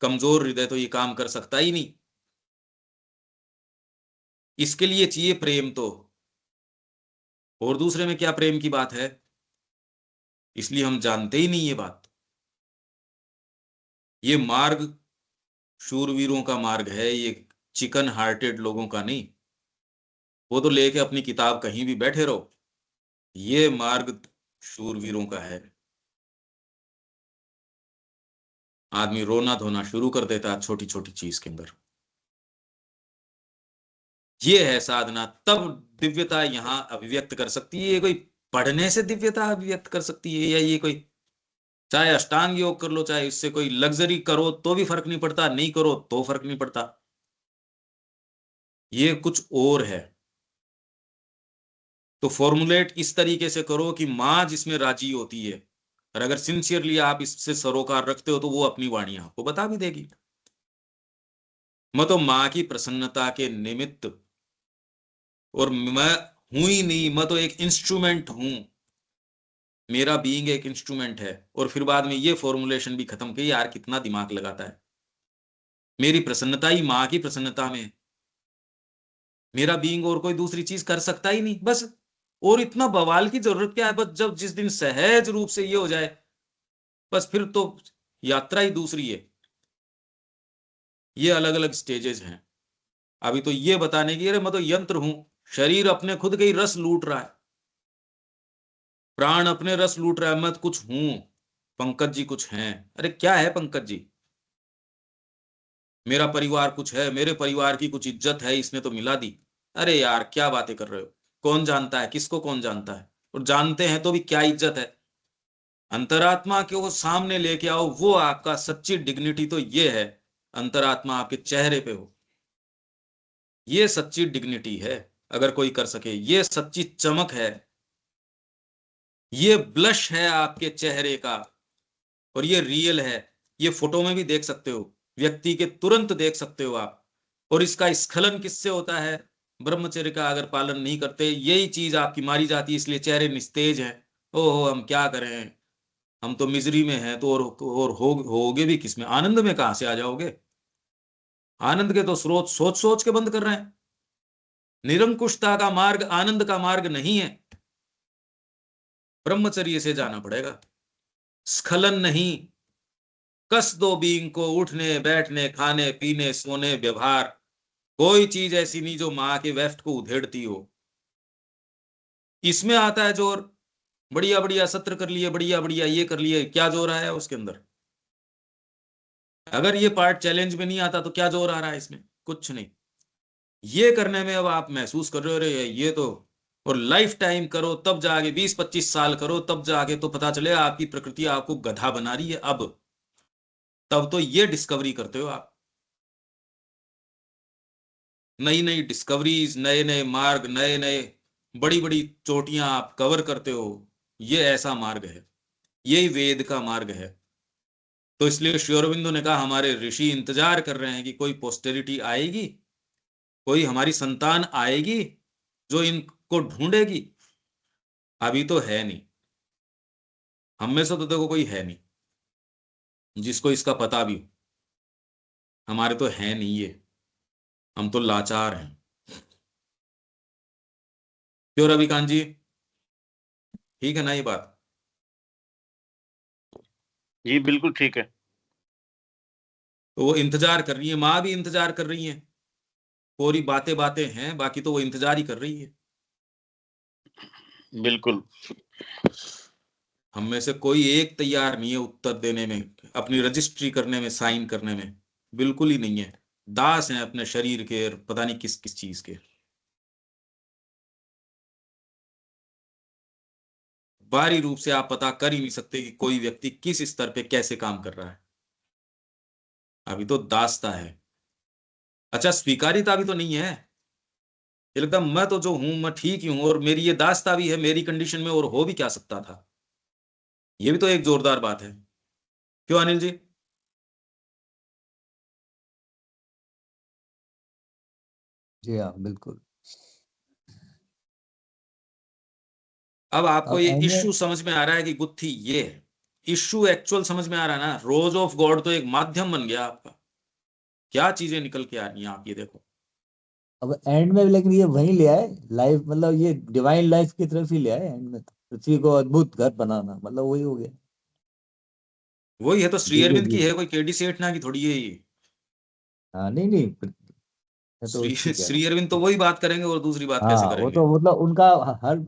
कमजोर हृदय तो ये काम कर सकता ही नहीं। इसके लिए चाहिए प्रेम तो, और दूसरे में क्या प्रेम की बात है, इसलिए हम जानते ही नहीं ये बात। ये मार्ग शूरवीरों का मार्ग है, ये चिकन हार्टेड लोगों का नहीं। वो तो लेके अपनी किताब कहीं भी बैठे रहो, ये मार्ग शूरवीरों का है। आदमी रोना धोना शुरू कर देता है छोटी छोटी चीज के अंदर। ये है साधना, तब दिव्यता यहां अभिव्यक्त कर सकती है। ये कोई पढ़ने से दिव्यता अभिव्यक्त कर सकती है, या ये कोई, चाहे अष्टांग योग कर लो, चाहे इससे कोई लग्जरी करो तो भी फर्क नहीं पड़ता, नहीं करो तो फर्क नहीं पड़ता। ये कुछ और है। तो फॉर्मुलेट इस तरीके से करो कि माँ जिसमें राजी होती है, और अगर सिंसियरली आप इससे सरोकार रखते हो तो वो अपनी वाणी आपको बता भी देगी। मैं तो माँ की प्रसन्नता के निमित्त, और मैं हूं ही नहीं, मैं तो एक इंस्ट्रूमेंट हूं, मेरा बीइंग एक इंस्ट्रूमेंट है। और फिर बाद में ये फॉर्मुलेशन भी खत्म की, यार कितना दिमाग लगाता है। मेरी प्रसन्नता ही माँ की प्रसन्नता में, मेरा बीइंग और कोई दूसरी चीज कर सकता ही नहीं बस। और इतना बवाल की जरूरत क्या है, बस जब जिस दिन सहज रूप से ये हो जाए, बस फिर तो यात्रा ही दूसरी है। ये अलग अलग स्टेजेस हैं। अभी तो ये बताने की, अरे मैं तो यंत्र हूं, शरीर अपने खुद के ही रस लूट रहा है, प्राण अपने रस लूट रहा है, मैं तो कुछ हूं, पंकज जी कुछ हैं। अरे क्या है पंकज जी, मेरा परिवार कुछ है, मेरे परिवार की कुछ इज्जत है, इसने तो मिला दी। अरे यार क्या बातें कर रहे हो, कौन जानता है किसको, कौन जानता है, और जानते हैं तो भी क्या इज्जत है। अंतरात्मा के वो सामने लेके आओ, वो आपका सच्ची डिग्निटी तो ये है, अंतरात्मा आपके चेहरे पे हो, ये सच्ची डिग्निटी है। अगर कोई कर सके, ये सच्ची चमक है, ये ब्लश है आपके चेहरे का, और ये रियल है। ये फोटो में भी देख सकते हो, व्यक्ति के तुरंत देख सकते हो आप। और इसका स्खलन किससे होता है, ब्रह्मचर्य का अगर पालन नहीं करते, यही चीज आपकी मारी जाती है, इसलिए चेहरे निस्तेज हैं। ओहो हम क्या करें, हम तो मिजरी में हैं, तो और होगे भी किसमें, आनंद में कहां से आ जाओगे। आनंद के तो स्रोत सोच सोच के बंद कर रहे हैं। निरंकुशता का मार्ग आनंद का मार्ग नहीं है, ब्रह्मचर्य से जाना पड़ेगा। स्खलन नहीं, कस दो बीइंग को, उठने बैठने खाने पीने सोने व्यवहार, कोई चीज ऐसी नहीं जो माँ के वेफ्ट को उधेड़ती हो। इसमें आता है जोर, बढ़िया बढ़िया सत्र कर लिए, बढ़िया बढ़िया ये कर लिए, क्या जोर आया उसके अंदर। अगर ये पार्ट चैलेंज में नहीं आता तो क्या जोर आ रहा है इसमें, कुछ नहीं। ये करने में अब आप महसूस कर रहे हो, रे ये तो, और लाइफ टाइम करो तब जाके, 20-25 साल करो तब जाके तो पता चले आपकी प्रकृति आपको गधा बना रही है। अब तब तो ये डिस्कवरी करते हो आप, नई नई डिस्कवरीज, नए नए मार्ग, नए नए बड़ी बड़ी चोटियां आप कवर करते हो। ये ऐसा मार्ग है, यही वेद का मार्ग है। तो इसलिए श्री अरविंदो ने कहा हमारे ऋषि इंतजार कर रहे हैं कि कोई पोस्टेरिटी आएगी, कोई हमारी संतान आएगी जो इनको ढूंढेगी। अभी तो है नहीं, हम में से तो देखो कोई है नहीं जिसको इसका पता भी हो। हमारे तो है नहीं ये, हम तो लाचार हैं। क्यों रविकांत जी, ठीक है ना ये बात? जी बिल्कुल ठीक है। तो वो इंतजार कर रही है, माँ भी इंतजार कर रही है। पूरी बातें बातें हैं, बाकी तो वो इंतजार ही कर रही है। बिल्कुल। हम में से कोई एक तैयार नहीं है उत्तर देने में, अपनी रजिस्ट्री करने में, साइन करने में, बिल्कुल ही नहीं है। दास हैं अपने शरीर के और पता नहीं किस किस चीज के। बाहरी रूप से आप पता कर ही नहीं सकते कि कोई व्यक्ति किस स्तर पे कैसे काम कर रहा है। अभी तो दासता है। अच्छा, स्वीकारिता भी तो नहीं है। ये लगता मैं तो जो हूं मैं ठीक ही हूं और मेरी ये दासता भी है मेरी कंडीशन में, और हो भी क्या सकता था। ये भी तो एक जोरदार बात है। क्यों अनिल जी? जी हाँ बिल्कुल। अब आपको अब ये एंड में इश्यू समझ में आ रहा है कि गुत्थी ये है। इश्यू एक्चुअल समझ में आ रहा है ना। रोज ऑफ गॉड तो एक माध्यम बन गया आपका। क्या चीजें निकल के आ रही हैं, आप ये देखो। अब एंड में लेकिन ये वहीं ले आए लाइफ, मतलब ये डिवाइन लाइफ की तरफ ही ले आए एंड में, तो पृथ्वी को अद्भुत घर बनाना, मतलब वही हो गया। वही है तो, श्री दिव्य अरविंद की जीवन। है, कोई केडी सेठ ना की थोड़ी है ये। हाँ नहीं नहीं, मैं तो श्री इसकी कह रहा श्री अरविंद तो हूँ। वही बात करेंगे और दूसरी बात कैसे हाँ वो करेंगे? तो मतलब उनका हर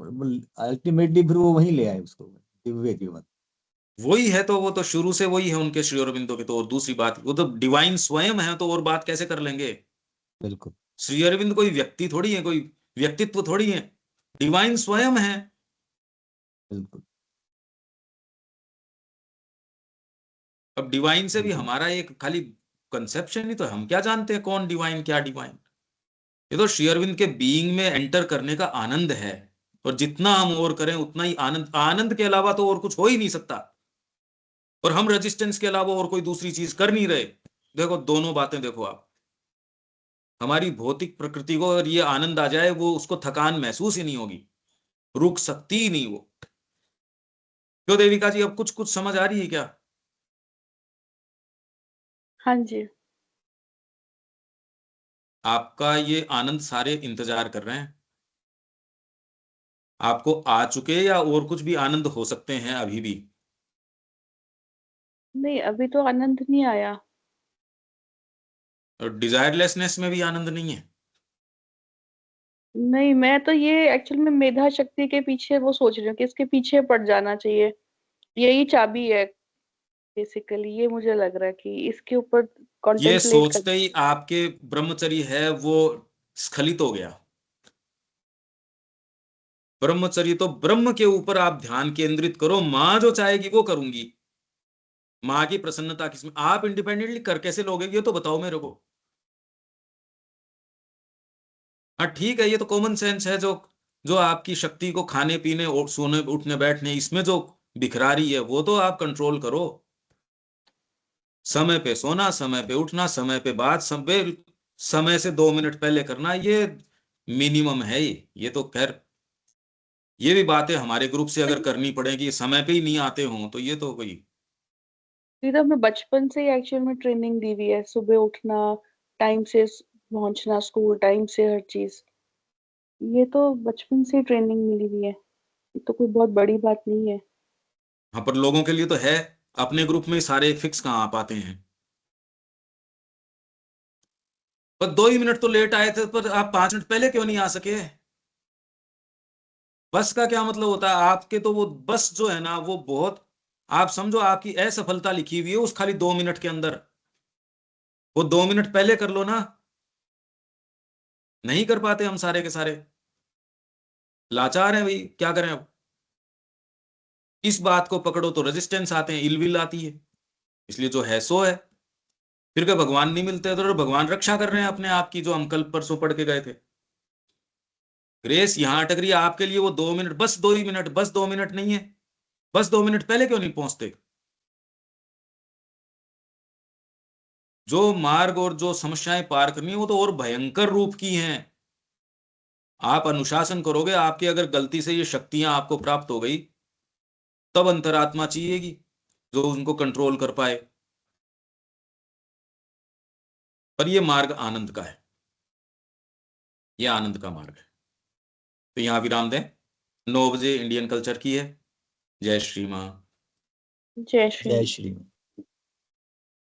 अल्टीमेटली फिर वो वहीं ले आए उसको, दिव्य जीवन। वही है तो, वो तो शुरू से वही है उनके श्री अरविंदो के। तो और दूसरी बात, वो तो डिवाइन स्वयं है, तो और बात कैसे कर लेंगे? बिल्कुल श्री अरविंद कोई व्यक्ति थोड़ी है, कोई व्यक्तित्व थोड़ी है, डिवाइन स्वयं है। बिल्कुल अब डिवाइन से भी बिल्कुल। हमारा एक खाली कंसेप्शन ही तो है। हम क्या जानते हैं कौन डिवाइन क्या डिवाइन? ये तो श्री अरविंद के बीइंग में एंटर करने का आनंद है। और जितना हम और करें उतना ही आनंद, आनंद के अलावा तो और कुछ हो ही नहीं सकता। और हम रेजिस्टेंस के अलावा और कोई दूसरी चीज कर नहीं रहे। देखो दोनों बातें देखो आप। हमारी भौतिक प्रकृति को अगर ये आनंद आ जाए, वो उसको थकान महसूस ही नहीं होगी, रुक सकती ही नहीं वो। क्यों देविका जी, अब कुछ कुछ समझ आ रही है क्या? हाँ जी। आपका ये आनंद सारे इंतजार कर रहे हैं। आपको आ चुके या और कुछ भी आनंद हो सकते हैं अभी भी? नहीं, अभी तो आनंद नहीं आया। और डिजायरलेसनेस में भी आनंद नहीं है? नहीं, मैं तो ये एक्चुअल में मेधा शक्ति के पीछे वो सोच रही हूँ कि इसके पीछे पड़ जाना चाहिए। यही चाबी है बेसिकली। ये मुझे लग रहा है कि इसके ऊपर ये कॉन्टेम्पलेट कर। सोचते ही आपके ब्रह्मचर्य है वो स्खलित हो गया। ब्रह्मचर्य तो ब्रह्म के ऊपर आप ध्यान केंद्रित करो, मां जो चाहेगी वो करूंगी। मां की प्रसन्नता किसमें? आप इंडिपेंडेंटली कर कैसे लोगे ये तो बताओ मेरे को। हाँ ठीक है, ये तो कॉमन सेंस है। जो जो आपकी शक्ति को खाने पीने और सोने उठने बैठने इसमें जो बिखरा रही है, वो तो आप कंट्रोल करो। समय पे सोना, समय पे उठना, समय पे बात, समय से 2 मिनट पहले करना, ये मिनिमम है। ये तो खैर, ये भी बातें हमारे ग्रुप से अगर करनी पड़ेगी, समय पे ही नहीं आते हों तो ये तो कोई। ये तो हमें बचपन से ही एक्चुअल में ट्रेनिंग दी हुई है, सुबह उठना, टाइम से पहुंचना स्कूल, टाइम से हर चीज। ये तो बचपन से ही ट्रेनिंग मिली हुई है। ये तो कोई बहुत बड़ी बात नहीं है। हाँ, पर लोगों के लिए तो है। अपने ग्रुप में सारे फिक्स कहाँ आ पाते हैं? पर 2 ही मिनट तो लेट आए थे, पर आप 5 मिनट पहले क्यों नहीं आ सके? बस का क्या मतलब होता है आपके? तो वो बस जो है ना, वो बहुत, आप समझो आपकी असफलता लिखी हुई है उस खाली 2 मिनट के अंदर। वो 2 मिनट पहले कर लो ना। नहीं कर पाते हम सारे के सारे। लाचार हैं भाई, क्या करें अब? इस बात को पकड़ो तो रेजिस्टेंस आते हैं, इलविल आती है। इसलिए जो है सो है। फिर क्या भगवान नहीं मिलते? तो भगवान रक्षा कर रहे हैं अपने आप की, जो हम कल परसों पढ़ के गए थे। ग्रेस यहां अटक रही है आपके लिए। वो 2 मिनट, बस 2 ही मिनट, बस 2 मिनट नहीं है। बस 2 मिनट पहले क्यों नहीं पहुंचते? जो मार्ग और जो समस्याएं पार करनी है वो तो और भयंकर रूप की हैं। आप अनुशासन करोगे, आपकी अगर गलती से ये शक्तियां आपको प्राप्त हो गई, तब अंतरात्मा चाहिएगी जो उनको कंट्रोल कर पाए। पर ये मार्ग आनंद का है, ये आनंद का मार्ग है। तो यहां विराम दें। 9 बजे इंडियन कल्चर की है। जय श्री मां। जय श्री जय राम। श्री